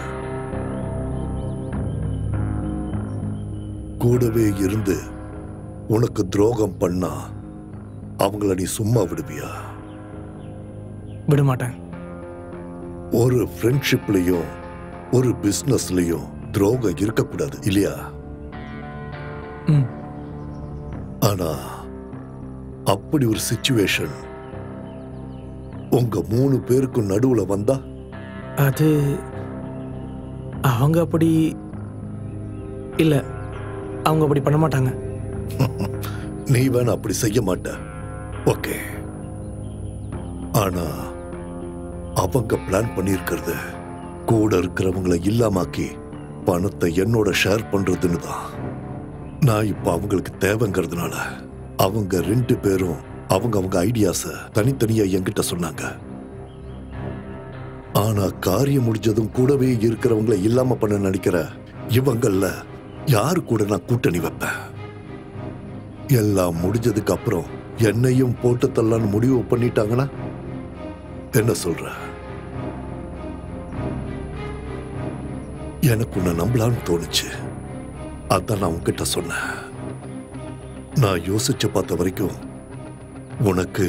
கூடவே இருந்து உனக்கு துரோகம் பண்ணா அவங்கள நீ சும்மா விடுவியா? விட மாட்டேன். ஒரு ஃப்ரெண்ட்ஷிப்லயும் ஒரு பிசினஸ்லயும் துரோகம் இருக்கக்கூடாது இல்லையா? ஆனா அப்படி ஒரு சிச்சுவேஷன் உங்க 3 பேருக்கும் நடுவுல வந்தா? அது அவங்க அப்படி இல்ல, அவங்க அப்படி பண்ண மாட்டாங்க. நீ வேணா அப்படி செய்ய மாட்ட. ஓகே. ஆனா அவங்க பிளான் பண்ணியிருக்கிறது கூட இருக்கிறவங்களை இல்லாமாக்கி பணத்தை என்னோட ஷேர் பண்றதுன்னு தான். நான் இப்ப அவங்களுக்கு தேவைங்கிறதுனால அவங்க 2 பேரும் அவங்க ஐடியாஸ தனித்தனியா என்கிட்ட சொன்னாங்க. ஆனா காரியம் முடிஞ்சதும் கூடவே இருக்கிறவங்களை இல்லாம பண்ண நினைக்கிற இவங்கள யாரு கூட நான் கூட்டணி வைப்பேன்? எல்லாம் முடிஞ்சதுக்கு அப்புறம் என்னையும் போட்டு தள்ளலான்னு முடிவு பண்ணிட்டாங்கன்னா என்ன சொல்ற? எனக்கு உன்னை நம்பலான்னு தோணுச்சு. அதான் நான் உன்கிட்ட சொன்னேன். நான் யோசிச்சு பார்த்த வரைக்கும் உனக்கு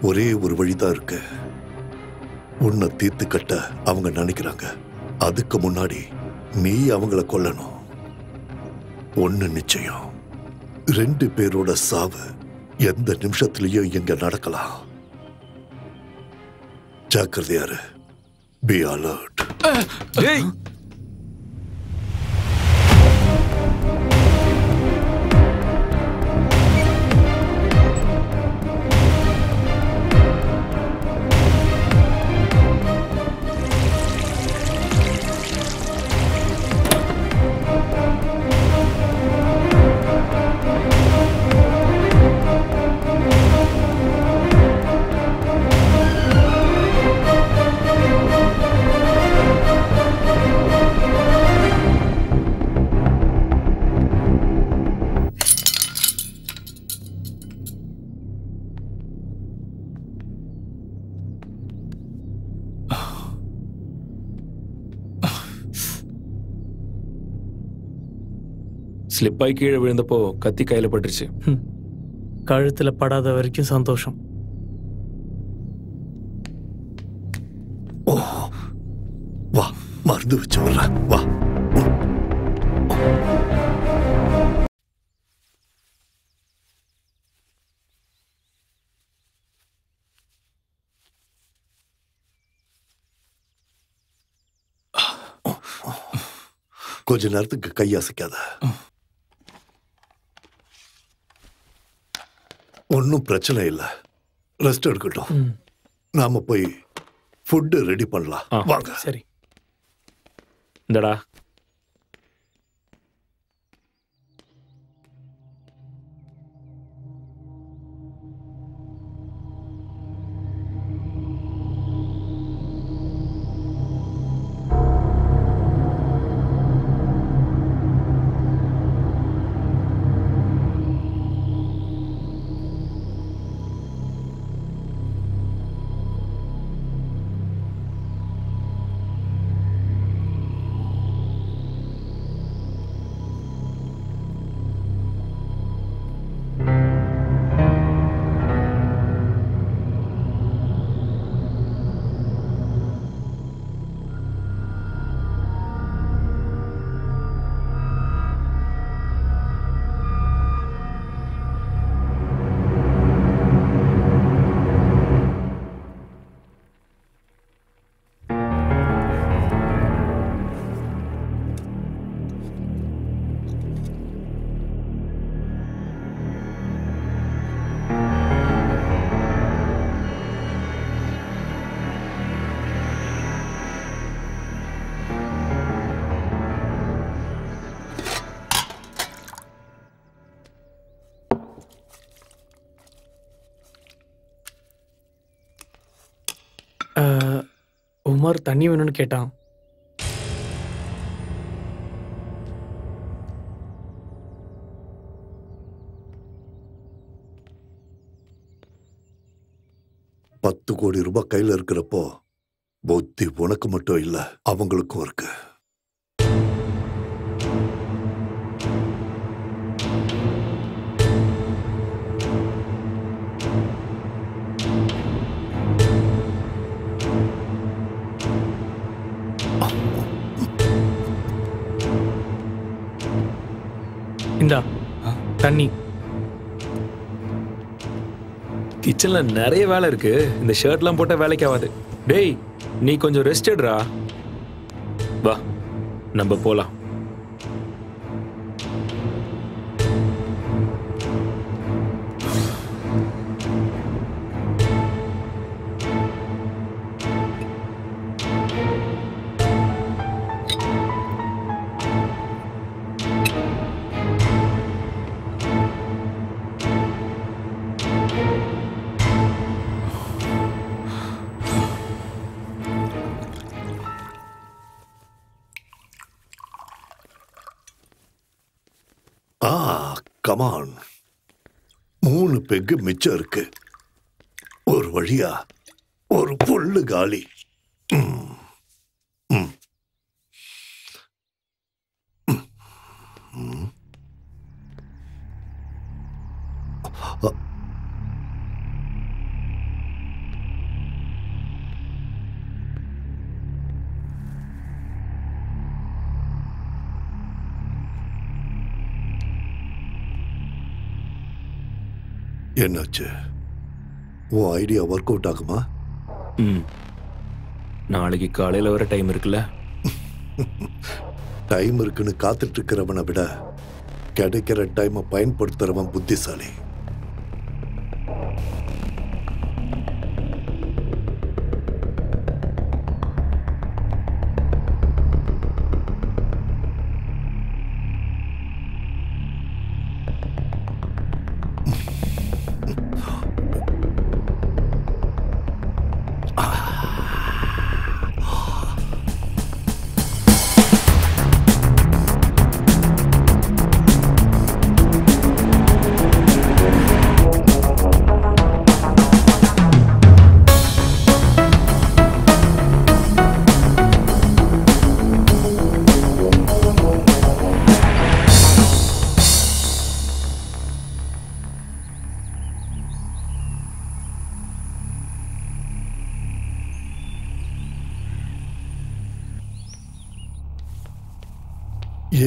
ஒரே ஒரு வழிதான் இருக்கு. உன்னை தீர்த்து கட்ட அவங்க நினைக்கிறாங்க. அதுக்கு முன்னாடி நீ அவங்கள கொல்லணும். ஒண்ணு நிச்சயம், 2 பேரோட சாவு எந்த நிமிஷத்திலையும் இங்க நடக்கலாம். ஜாக்கிரதையாரு. Be alert. ஸ்லிப்பாய் கீழே விழுந்தப்போ கத்தி கையில பட்டுருச்சு. கழுத்துல படாத வரைக்கும் சந்தோஷம். வா, மருந்து வச்சு வர்ற. வா. கொஞ்ச நேரத்துக்கு கையசைக்காத. ஒன்னும் பிரச்சனை இல்லை. ரெஸ்ட் எடுக்கட்டும். நாம போய் ஃபுட் ரெடி பண்ணலாம். வாங்க. சரி. இந்தடா. உமர் தண்ணி வேணும்னு கேட்டான். $10 கோடி கையில இருக்கிறப்போ புத்தி உனக்கு மட்டும் இல்ல, அவங்களுக்கும் இருக்கு. இந்தா தண்ணி. கிச்சன்ல நிறைய வேலை இருக்கு. இந்த ஷர்ட்லாம் போட்டா வேலைக்கு ஆகாது. டேய், நீ கொஞ்சம் ரெஸ்ட் எடுறா. வா, நம்ம போலாம். Come on. 3 3 பெக்கு மிச்சம் இருக்கு. ஒரு வழியா ஒரு புல்லு காலி. என்னாச்சு? உன் ஐடியா ஒர்க் அவுட் ஆகுமா? நாளைக்கு காலையில வர டைம் இருக்குல்ல? டைம் இருக்குன்னு காத்துட்டு இருக்கிறவனை விட கிடைக்கிற டைமை பயன்படுத்துறவன் புத்திசாலி.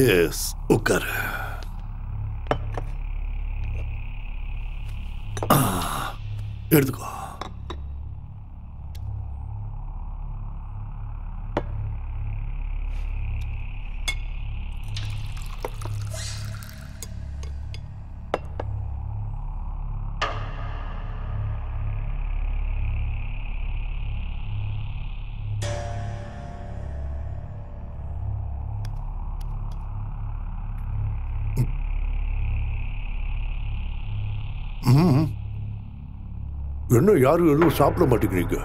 எஸ், உட்காரு. எடுத்துக்கோ. என்ன யாரும் எதுவும் சாப்பிட மாட்டேங்கிறீங்க?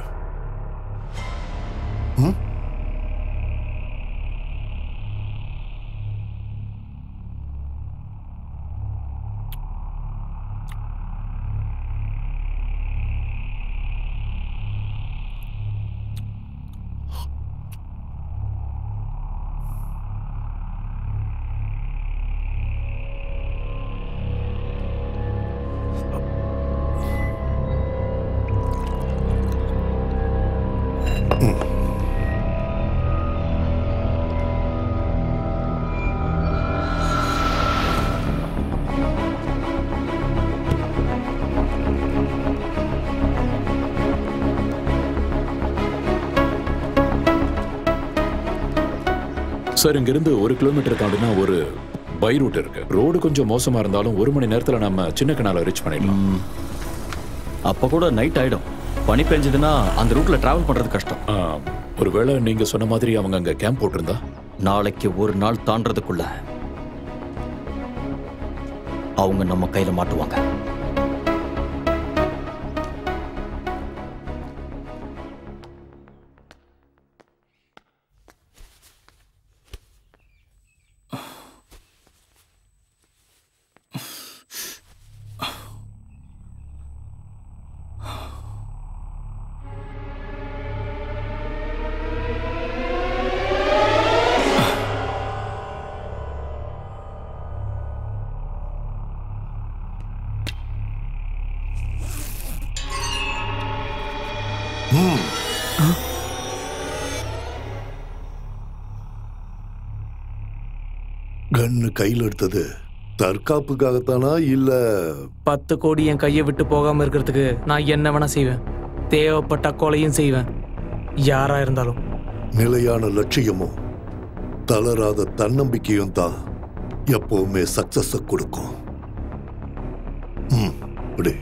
சார், இங்கிருந்து 1 கிலோமீட்டர் தாண்டினா ஒரு பை ரூட் இருக்கு. ரோடு கொஞ்சம் மோசமா இருந்தாலும் 1 மணி நேரத்துல நம்ம சின்ன கனால ரீச் பண்ணிடலாம். அப்ப கூட நைட் ஆயிடும். பனி பெஞ்சதுன்னா அந்த ரூட்ல டிராவல் பண்றது கஷ்டம். ஒருவேளை நீங்க சொன்ன மாதிரி அவங்க அங்க கேம்ப் போட்டிருந்தா நாளைக்கு ஒரு நாள் தாண்டறதுக்குள்ள அவங்க நம்ம கையில மாட்டுவாங்க. கன்னு கையில் எடுத்தது தற்காப்புக்காகத்தானா இல்ல 10 கோடி என் கையை விட்டு போகாம இருக்கிறதுக்கு நான் என்ன வேணா செய்வேன். தேவைப்பட்ட கொலையும் செய்வேன், யாரா இருந்தாலும். நிலையான லட்சியமும் தளராத தன்னம்பிக்கையும் தான் எப்பவுமே சக்சஸ் கொடுக்கும். இப்படி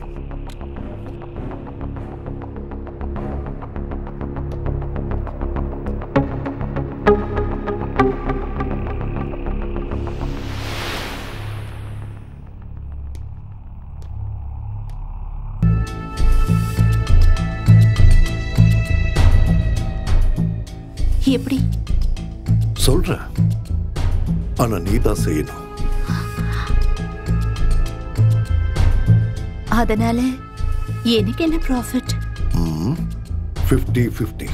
எப்படி சொல்றேன், ஆனா நீ தான் செய்யணும். அதனால எனக்கு என்ன ப்ராஃபிட்? 50-50.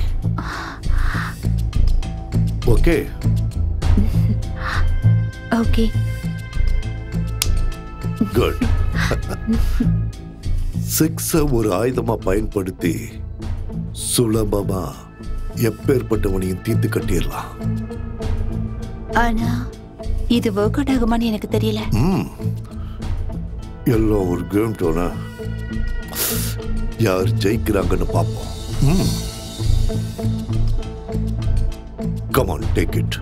Okay okay. குட். செக்ஸ ஒரு ஆயுதமா பயன்படுத்தி சுலபமா எப்பேற்பட்டவனையும் தீர்த்து கட்டிடலாம். ஆனா இது ஒர்க் அவுட் ஆகுமான்னு எனக்கு தெரியல. எல்லாம் ஒரு கேம் டோனா, யார் ஜெயிக்கிறாங்கன்னு பார்ப்போம். Come on, take it.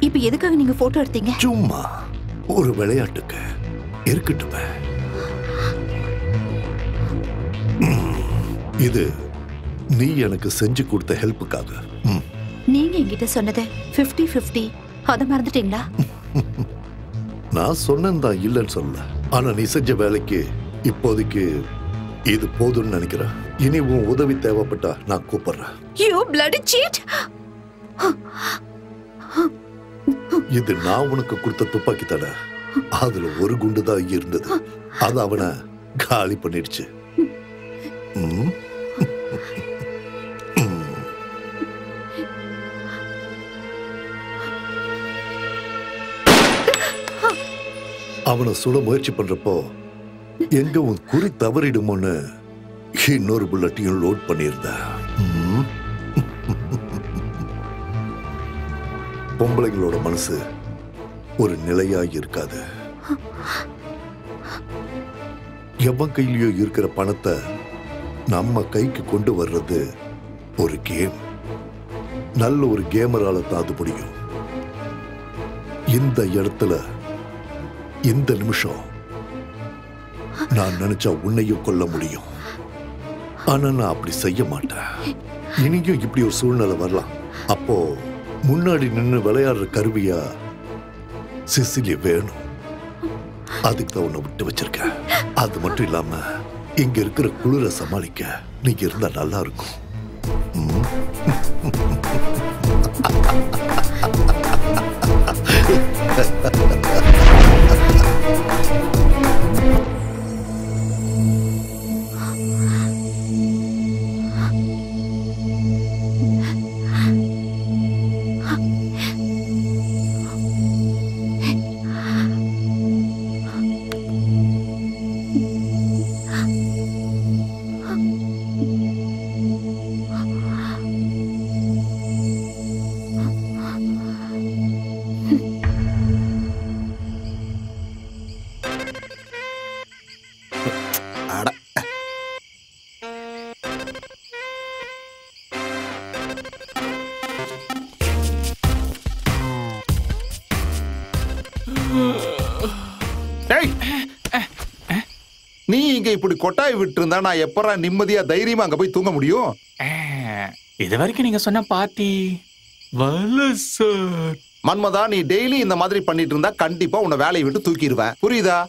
இப்ப எதுக்காக நீங்க போட்டோ எடுத்தீங்க? சும்மா ஒரு விளையாட்டுக்கு இருக்கட்டுமே. இது நீ எனக்கு செஞ்சு கொடுத்த ஹெல்ப்புக்காக. நீங்க என்கிட்ட சொன்னது 50-50, அத மறந்துட்டீங்களா? நான் சொன்னேன் இல்லைன்னு சொல்ல. ஆனா நீ செஞ்ச வேலைக்கு இப்போதைக்கு இது போதும்னு நினைக்கிறேன். இனி உன் உதவி தேவைப்பட்டா நான் கூப்பிடுறேன். You bloody cheat! இது நான் உனக்கு கொடுத்த துப்பாக்கி தடை. அதுல ஒரு குண்டு தான் இருந்தது. அது அவனை காலி பண்ணிடுச்சு. அவனை சுட முயற்சி பண்றப்போ எங்க உன் குறி தவறிடுமோன்னு இன்னொரு புல்லட்டையும் லோட் பண்ணியிருந்த. பொம்பளைங்களோட மனசு ஒரு நிலையா இருக்காது. எவன் கையிலயோ இருக்கிற பணத்தை நம்ம கைக்கு கொண்டு வர்றது ஒரு கேம். நல்ல ஒரு கேமரால தான் அது முடியும். இந்த இடத்துல இந்த நிமிஷம் நான் நினைச்சா உன்னையும் கொல்ல முடியும். ஆனா நான் அப்படி செய்ய மாட்டேன். இனியும் இப்படி ஒரு சூழ்நிலை வரலாம். அப்போ முன்னாடி நின்று விளையாடுற கருவியா சிசிலி வேணும். அதுக்கு தான் உன்னை விட்டு வச்சிருக்க. அது மட்டும் இல்லாம இங்க இருக்கிற குளிரை சமாளிக்க நீங்க இருந்தா நல்லா இருக்கும். நீ இங்க இப்படி கொட்டாய் விட்டு இருந்தா நான் எப்பரா நிம்மதியா தைரியமா அங்க போய் தூங்க முடியும்? இது வரைக்கும் நீங்க சொன்ன பார்ட்டி சார். மன்மதா, நீ டெய்லி இந்த மாதிரி பண்ணிட்டு இருந்தா கண்டிப்பா உன்னை வேலையை விட்டு தூக்கிடுவேன். புரியுதா?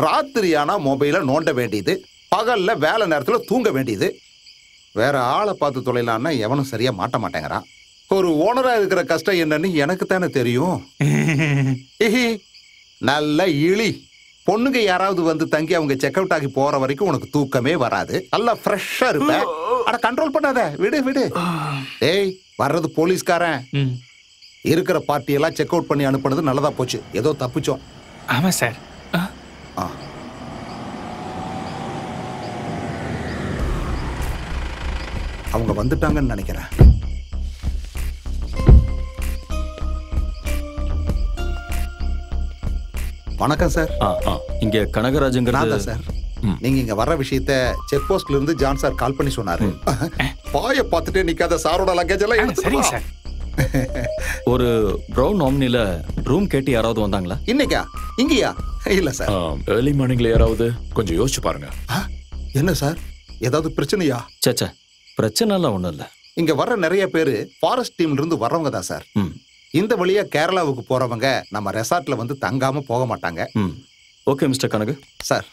ராத்திரியானா மொபைல நோண்ட வேண்டியது, பகல்ல வேலை நேரத்துல தூங்க வேண்டியது. வேற ஆளை பார்த்து தொலைலான்னா எவனும் சரியா மாட்ட மாட்டேங்கிறான். ஒரு ஓனரா இருக்கிற கஷ்டம் என்னன்னு எனக்கு தானே தெரியும். நல்ல இழி பொண்ணுங்க யாராவது வந்து தங்கி அவங்க செக் அவுட் ஆகி போற வரைக்கும் உனக்கு தூக்கமே வராது. நல்லா ஃப்ரெஷ்ஷா இருப்ப. அட கண்ட்ரோல் பண்ணாத, விடு விடு. டேய், வர்றது போலீஸ்காரன். இருக்கிற பார்ட்டி எல்லாம் செக் அவுட் பண்ணி அனுப்புனது நல்லதா போச்சு. ஏதோ தப்பிச்சோம். ஆமா சார். அவங்க வந்துட்டாங்கன்னு நினைக்கிறேன். வணக்கம் சார். இங்க கனகராஜுங்கிறது சார். நீங்க இங்க வர்ற விஷயத்த செக் போஸ்ட்ல இருந்து ஜான் சார் கால் பண்ணி சொன்னாரு. பாய பார்த்துட்டே நிக்காத, சாரோட லக்கேஜ் எல்லாம் சரி சார். ஒரு பிரவுன் ஆம்னில ரூம் கேட்டு யாராவது வந்தாங்களா இன்னைக்கா? இங்கயா? இல்ல சார். ஏர்லி மார்னிங்ல யாராவது கொஞ்சம் யோசிச்சு பாருங்க. என்ன சார், ஏதாவது பிரச்சனையா? சேச்சா, பிரச்சனை எல்லாம் ஒண்ணும் இல்ல. இங்க வர்ற நிறைய பேரு ஃபாரஸ்ட் டீம்ல இருந்து வர்றவங்க தான் சார். இந்த வழியா கேரளாவுக்கு போறவங்க நம்ம ரெசார்ட்ல வந்து தங்காம போக மாட்டாங்க. Okay mister Kanagu. சார்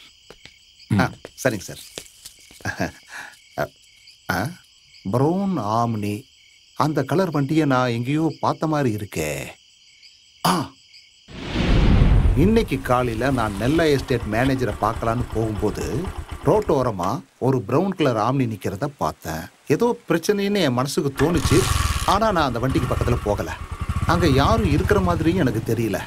சரிங்க சார். ப்ரௌன் ஆம்னி, அந்த கலர் வண்டியை நான் எங்கேயோ பார்த்த மாதிரி இருக்கே. இன்னைக்கு காலையில நான் நெல்லை எஸ்டேட் மேனேஜரை பார்க்கலான்னு போகும்போது ரோட்டோரமா ஒரு ப்ரௌன் கலர் ஆம்னி நிக்கிறத பார்த்தேன். ஏதோ பிரச்சனைன்னு என் மனசுக்கு தோணுச்சு. ஆனா நான் அந்த வண்டிக்கு பக்கத்துல போகல. அங்க யாரும் இருக்கிற மாதிரியும் எனக்கு தெரியல.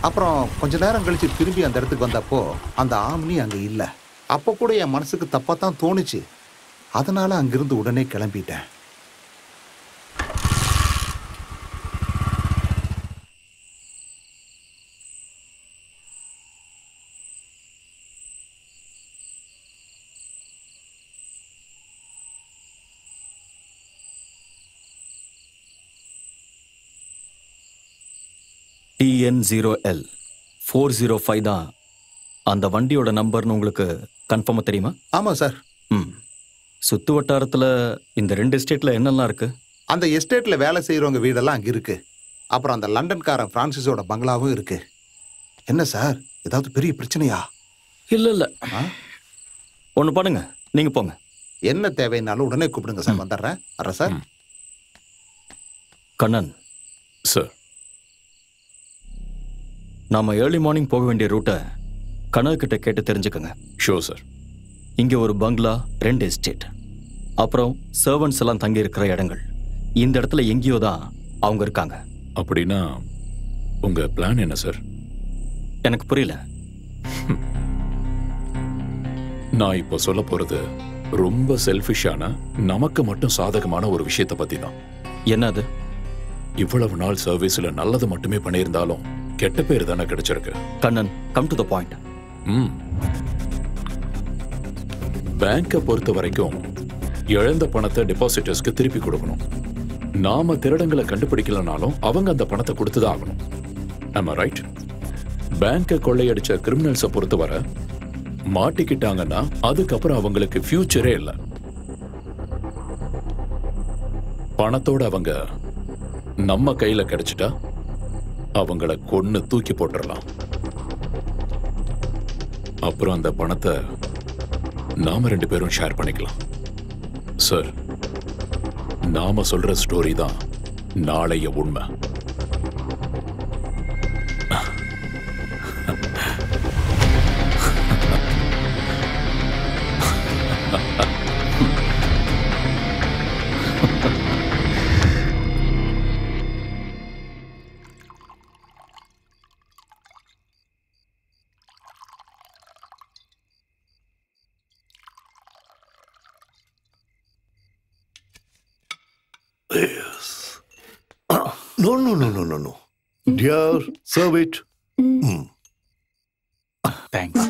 அப்புறம் கொஞ்ச நேரம் கழிச்சு திரும்பி அந்த இடத்துக்கு வந்தப்போ அந்த ஆம்னி அங்க இல்லை. அப்போ கூட என் மனசுக்கு தப்பா தான் தோணுச்சு. அதனால அங்கிருந்து உடனே கிளம்பிட்டேன். TN0L 405 தான் அந்த வண்டியோட நம்பர்னு உங்களுக்கு கன்ஃபார்மா தெரியுமா? ஆமா சார். சுத்து வட்டாரத்துல இந்த 2 எஸ்டேட்ல என்னெல்லாம் இருக்கு? அந்த எஸ்டேட்ல வேலை செய்யறவங்க வீடெல்லாம் அங்க இருக்கு. அப்புறம் அந்த லண்டன்காரன் பிரான்சிஸோட பங்களாவும் இருக்கு. என்ன சார், ஏதாவது பெரிய பிரச்சனையா? இல்ல ஒண்ணு பண்ணுங்க, நீங்க போங்க. என்ன தேவைன்னாலும் உடனே கூப்பிடுங்க சார். வந்துடுறேன். வர்றேன் சார். கண்ணன் சார், நாம ஏர்லி மார்னிங் போக வேண்டிய ரூட்டை கனவுக்கிட்ட கேட்டு தெரிஞ்சுக்கோங்க. Show sir. இங்கே ஒரு பங்களா, 2 எஸ்டேட், அப்புறம் சர்வன்ட்ஸ் எல்லாம் தங்கி இருக்கிற இடங்கள். இந்த இடத்துல எங்கேயோ தான் அவங்க இருக்காங்க. அப்படின்னா உங்க பிளான் என்ன சார்? எனக்கு புரியல. நான் இப்போ சொல்ல போறது ரொம்ப செல்ஃபிஷான, நமக்கு மட்டும் சாதகமான ஒரு விஷயத்தை பத்தி தான். என்னது? இவ்வளவு நாள் சர்வீஸ்ல நல்லது மட்டுமே பண்ணியிருந்தாலும் கெட்ட பேர் தானே கிடைச்சிருக்கு. Kannan, come to the point. பேங்கை பொறுத்த வரைக்கும் இழந்த பணத்தை டெபாசிட்டர்ஸ்க்கு திருப்பி கொடுக்கணும். நாம திருடங்களை கண்டுபிடிக்கலனாலும் அவங்க அந்த பணத்தை கொடுத்துதான் ஆகணும். ஆமா ரைட்? பேங்கை கொள்ளையடிச்ச கிரிமினல்ஸை பொறுத்தவரை மாட்டிக்கிட்டாங்கன்னா அதுக்கப்புறம் அவங்களுக்கு ஃபியூச்சரே இல்லை. பணத்தோட அவங்க நம்ம கையில கிடைச்சிட்டா அவங்கள கொன்னு தூக்கி போட்டுடலாம். அப்புறம் அந்த பணத்தை நாம 2 பேரும் ஷேர் பண்ணிக்கலாம். சார், நாம சொல்ற ஸ்டோரி தான் நாளைய உண்மை. Yes. No. Dear, serve it. Thanks.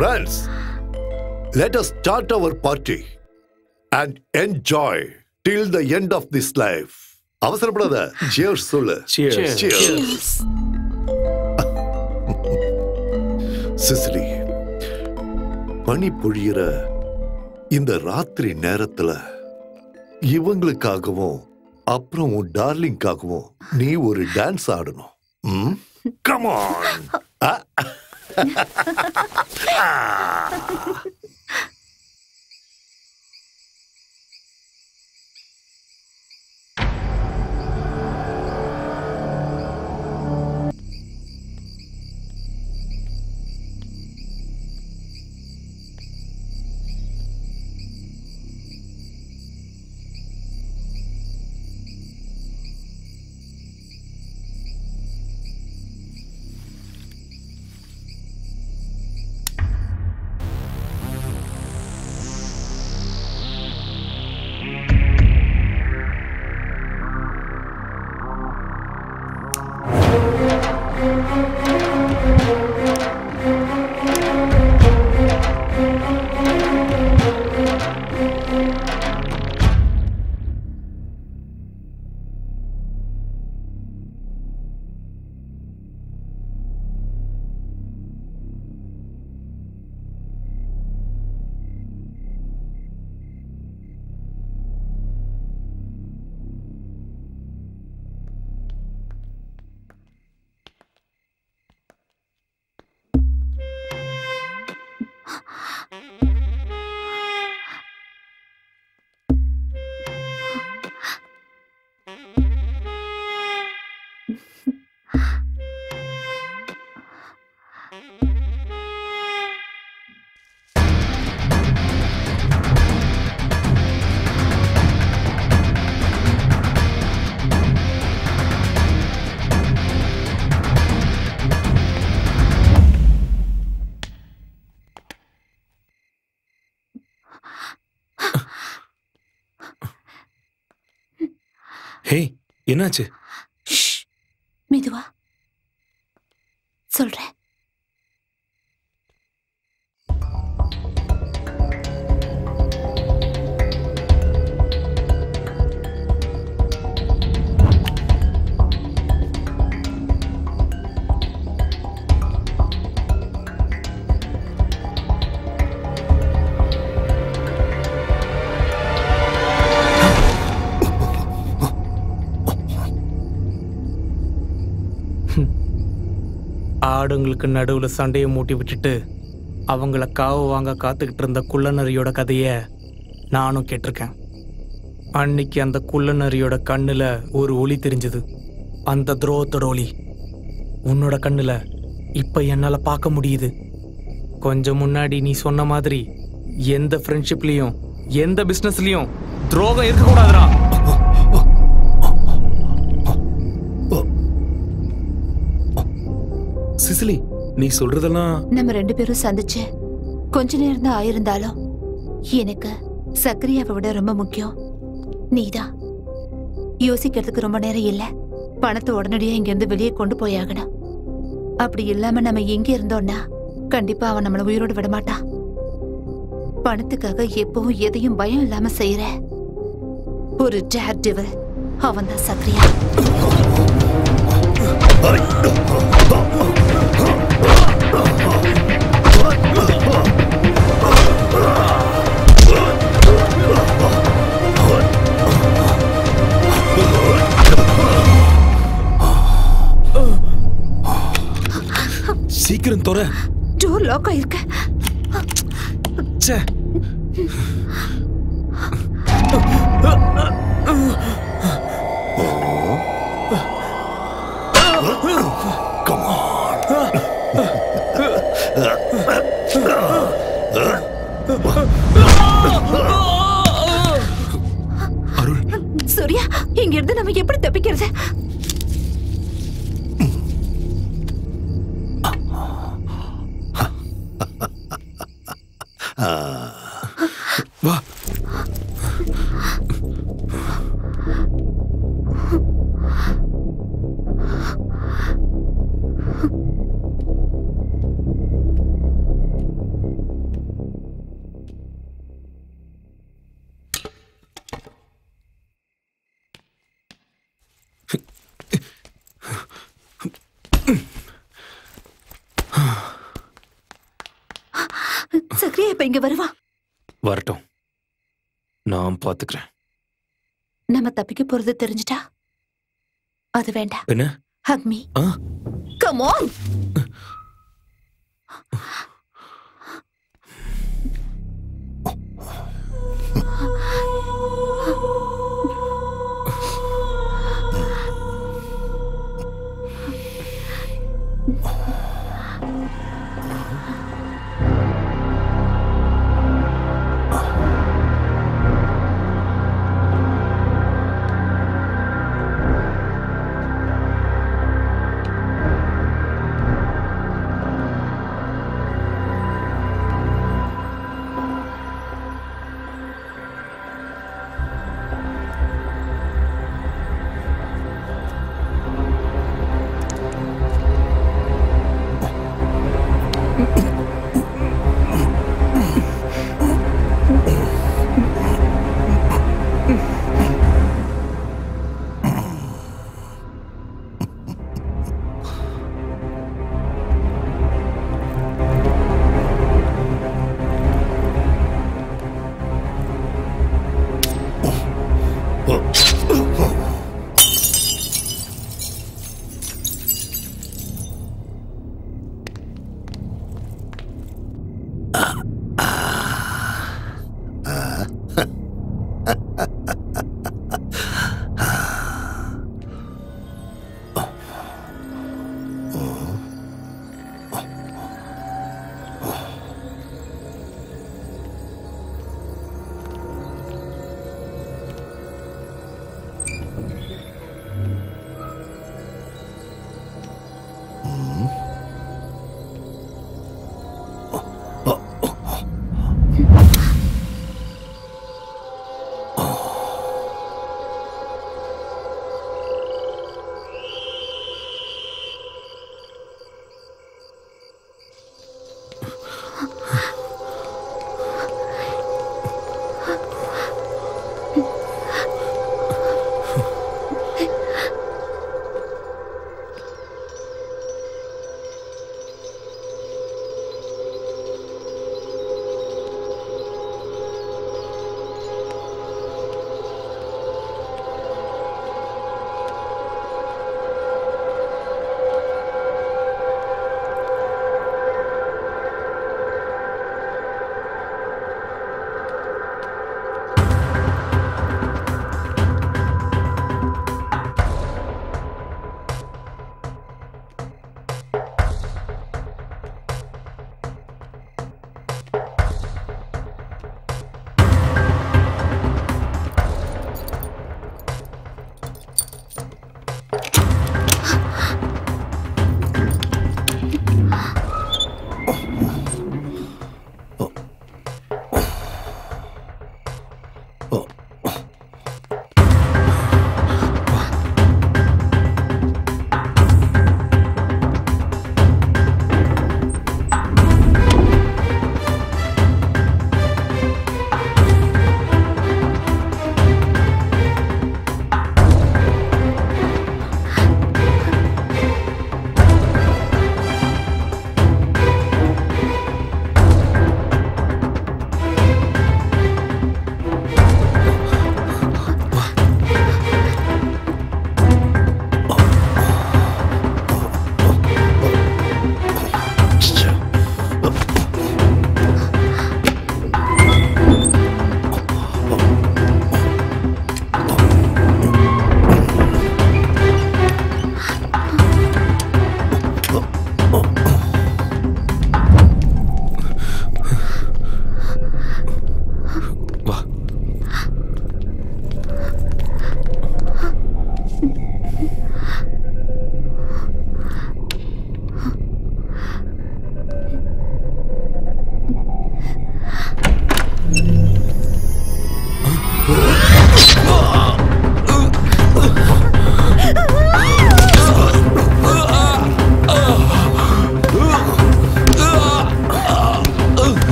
Friends, let us start our party and enjoy till the end of this life. அவசரப்படாத. Cheers சொல்லு. Cheers. சிசிலி, பனி பொழியிற இந்த ராத்திரி நேரத்துல இவங்களுக்காகவும் அப்புறம் உன் டார்லிங்காகவும் நீ ஒரு டான்ஸ் ஆடணும். Come on. ஹே, என்னாச்சு? மெதுவா சொல்றேன். ஆடுங்களுக்கு நடுவுல சண்டையை மூட்டி விட்டுட்டு அவங்கள காவு வாங்க காத்துக்கிட்டு இருந்த குள்ளநரியோட கதைய நானும் கேட்டிருக்கேன். அன்னைக்கு அந்த குள்ளநரியோட கண்ணுல ஒரு ஒளி தெரிஞ்சது, அந்த துரோகத்தோட ஒளி. உன்னோட கண்ணுல இப்ப என்னால பார்க்க முடியுது. கொஞ்சம் முன்னாடி நீ சொன்ன மாதிரி எந்த ஃப்ரெண்ட்ஷிப்லயும் எந்த பிசினஸ்லயும் துரோகம் இருக்கக்கூடாதுடா. சிசிலி, நீ சொல்றதெல்லாம் நம்ம 2 பேரும் சந்திச்சு கொஞ்ச நேரம் தான் ஆயிருந்தாலும் எனக்கு சக்கரியாவை விட ரொம்ப முக்கியம் நீதான். யோசிக்கிறதுக்கு ரொம்ப நேரம் இல்ல. பணத்தை உடனடியா இங்க இருந்து வெளியே கொண்டு போயாகணும். அப்படி இல்லாம நம்ம எங்க இருந்தோம்னா கண்டிப்பா அவன் நம்மள உயிரோடு விட மாட்டான். பணத்துக்காக எப்பவும் எதையும் பயம் இல்லாம செய்யற ஒரு டேர் டெவில் அவன் தான் சக்கரியா. சீக்கிரம் தொற. டோர் லாக் ஆயிருக்கு. சூர்யா, இங்க இருந்து நம்ம எப்படி தப்பிக்கிறது? வா. சக்ரியா இப்ப இங்க வருவா. வரட்டும், நான் பாத்துக்கிறேன். நம்ம தப்பிக்க போறது தெரிஞ்சிட்டா அது வேண்டாம். என்ன? Hug me. Come on.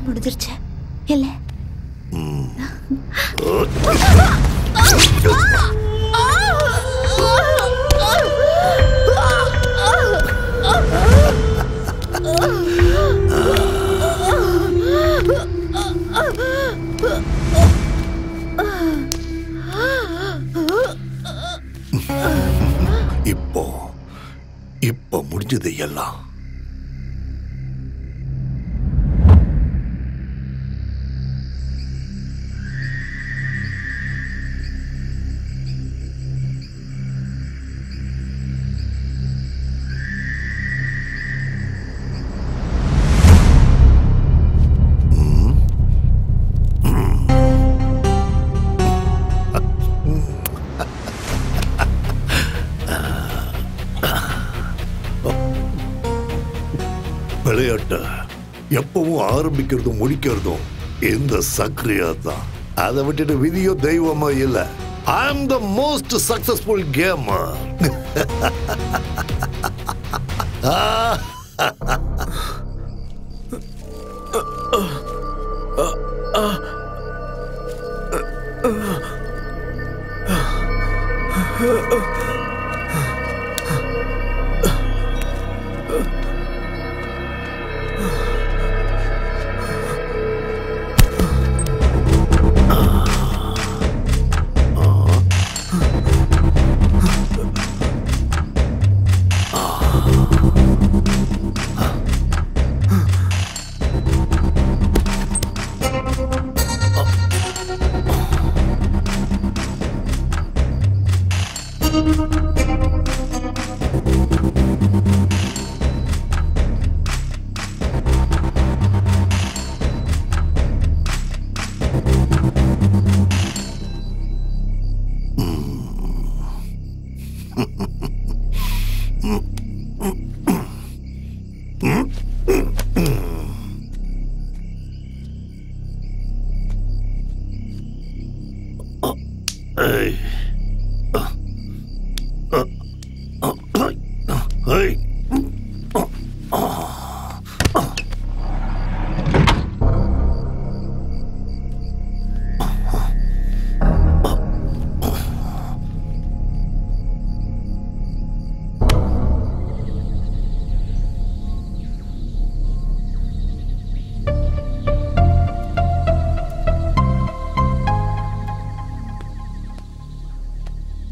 எல்லாம் முடிஞ்சிருச்சு இல்ல? இப்போ முடிஞ்சது எல்லாம். விளையாட்ட எப்பவும் ஆரம்பிக்கிறதும் முடிக்கிறதும் இந்த சக்ரியா தான். அதை விட்டுட்டு விதியோ தெய்வமோ இல்ல. I am the most successful gamer.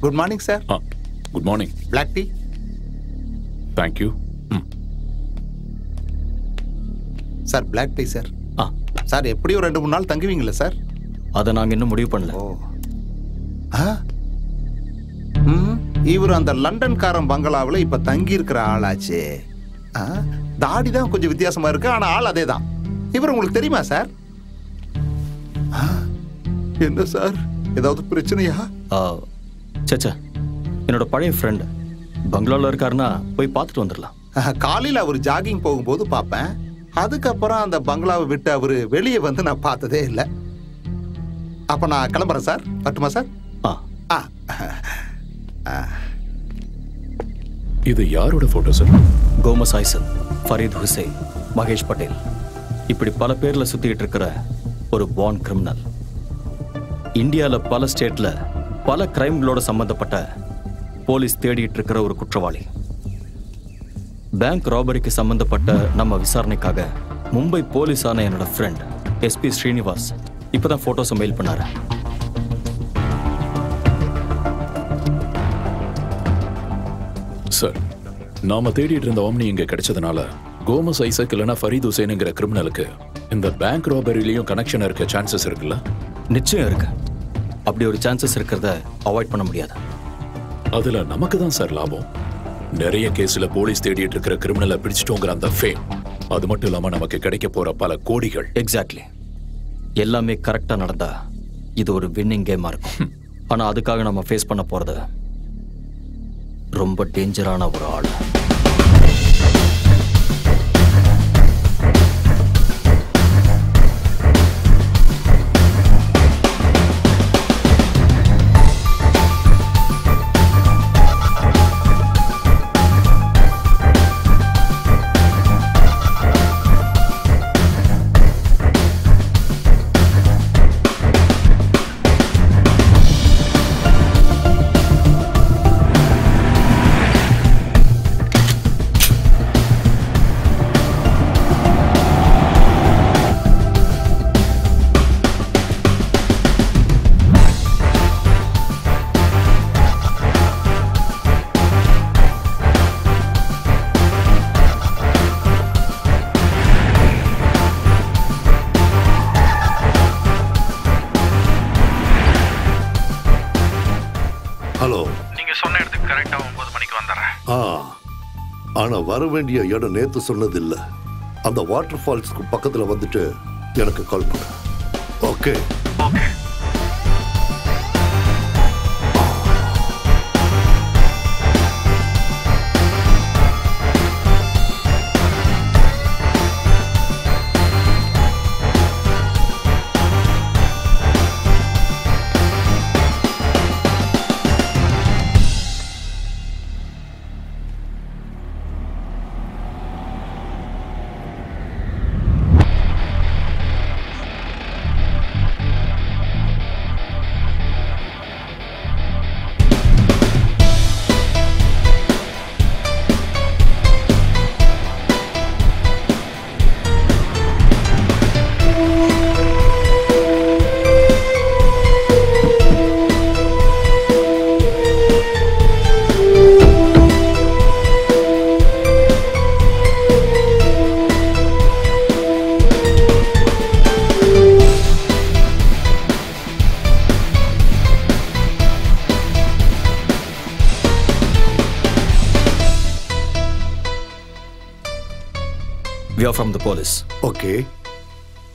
Good morning sir. Good morning. Black tea. Thank you. Sir black tea sir. Sir எப்படியும் 2-3 நாள் தங்குவீங்களா சார்? அதை நாங்கள் இன்னும் முடிவு பண்ணல. இவர் அந்த லண்டன்காரன் பங்களாவில் இப்ப தங்கி இருக்கிற ஆளாச்சு. தாடி தான் கொஞ்சம் வித்தியாசமா இருக்கு, ஆனா ஆள் அதே தான். இவர் உங்களுக்கு தெரியுமா சார்? என்ன சார், ஏதாவது பிரச்சனையா? சச்சா, என்னோட பழைய ஃப்ரெண்ட் பங்களாவில் இருக்காருன்னா போய் பார்த்துட்டு வந்துடலாம். காலையில் அவர் ஜாகிங் போகும்போது பார்ப்பேன். அதுக்கப்புறம் அந்த பங்களாவை விட்டு அவரு வெளியே வந்து நான் பார்த்ததே இல்லை. அப்ப நான் கிளம்புறேன் சார். பட்டுமா சார்? இது யாரோட போட்டோ சார்? கோமஸ் ஐசன், ஃபரீத் ஹுசைன், மகேஷ் பட்டேல், இப்படி பல பேர்ல சுத்திட்டு இருக்கிற ஒரு பார்ன் கிரிமினல். இந்தியாவில் பல ஸ்டேட்ல பல கிரைம்களோட சம்பந்தப்பட்ட போலீஸ் தேடிட்டு இருக்கிற ஒரு குற்றவாளி. பேங்க் ராபரிக்கு சம்பந்தப்பட்ட நம்ம விசாரணைக்காக மும்பை போலீஸான என்னோட ஃப்ரெண்ட் SP ஸ்ரீனிவாஸ் இப்பதான் போட்டோஸை மெயில் பண்ணாரு. சார், நாம தேடிட்டு இருந்த ஓம்னி இங்க கிடைச்சதுனால கோமஸ் ஐசக் இல்லைன்னா ஃபரீத் ஹுசைனுங்கிற கிரிமினலுக்கு இந்த பேங்க் ராபரிலையும் கனெக்ஷன் இருக்க சான்சஸ் இருக்குல்ல? நிச்சயம் இருக்கு. அப்படி ஒரு சான்சஸ் இருக்கிறத அவாய்ட் பண்ண முடியாது. அதுல நமக்கு தான் சார் லாபம். நிறைய கேஸ்ல போலீஸ் தேடிட்டு இருக்கிற கிரிமினலை பிடிச்சிட்டோங்கிற அந்த ஃபேம், அது மட்டும் இல்லாம நமக்கு கிடைக்க போற பல கோடிகள். எக்ஸாக்ட்லி. எல்லாமே கரெக்டா நடந்தா இது ஒரு வின்னிங் கேமா இருக்கும். ஆனா அதுக்காக நம்ம ஃபேஸ் பண்ண போறது ரொம்ப டேஞ்சரான ஒரு ஆள். ஆனா வர வேண்டிய இடம் நேத்து சொன்னது இல்ல. அந்த வாட்டர் ஃபால்ஸ்க்கு பக்கத்துல வந்துட்டு எனக்கு கால் பண்ண. Okay. We are from the police. Okay.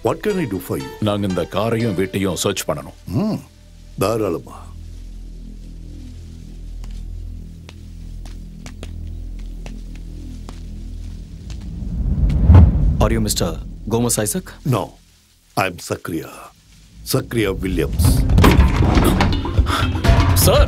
What can I do for you? நாங்க இந்த காரையும் வீட்டையும் சர்ச் பண்ணணும். தாராளமா. Are you Mr. Gomez Isaac? No. I'm Sakriya. Sakriya Williams. Sir!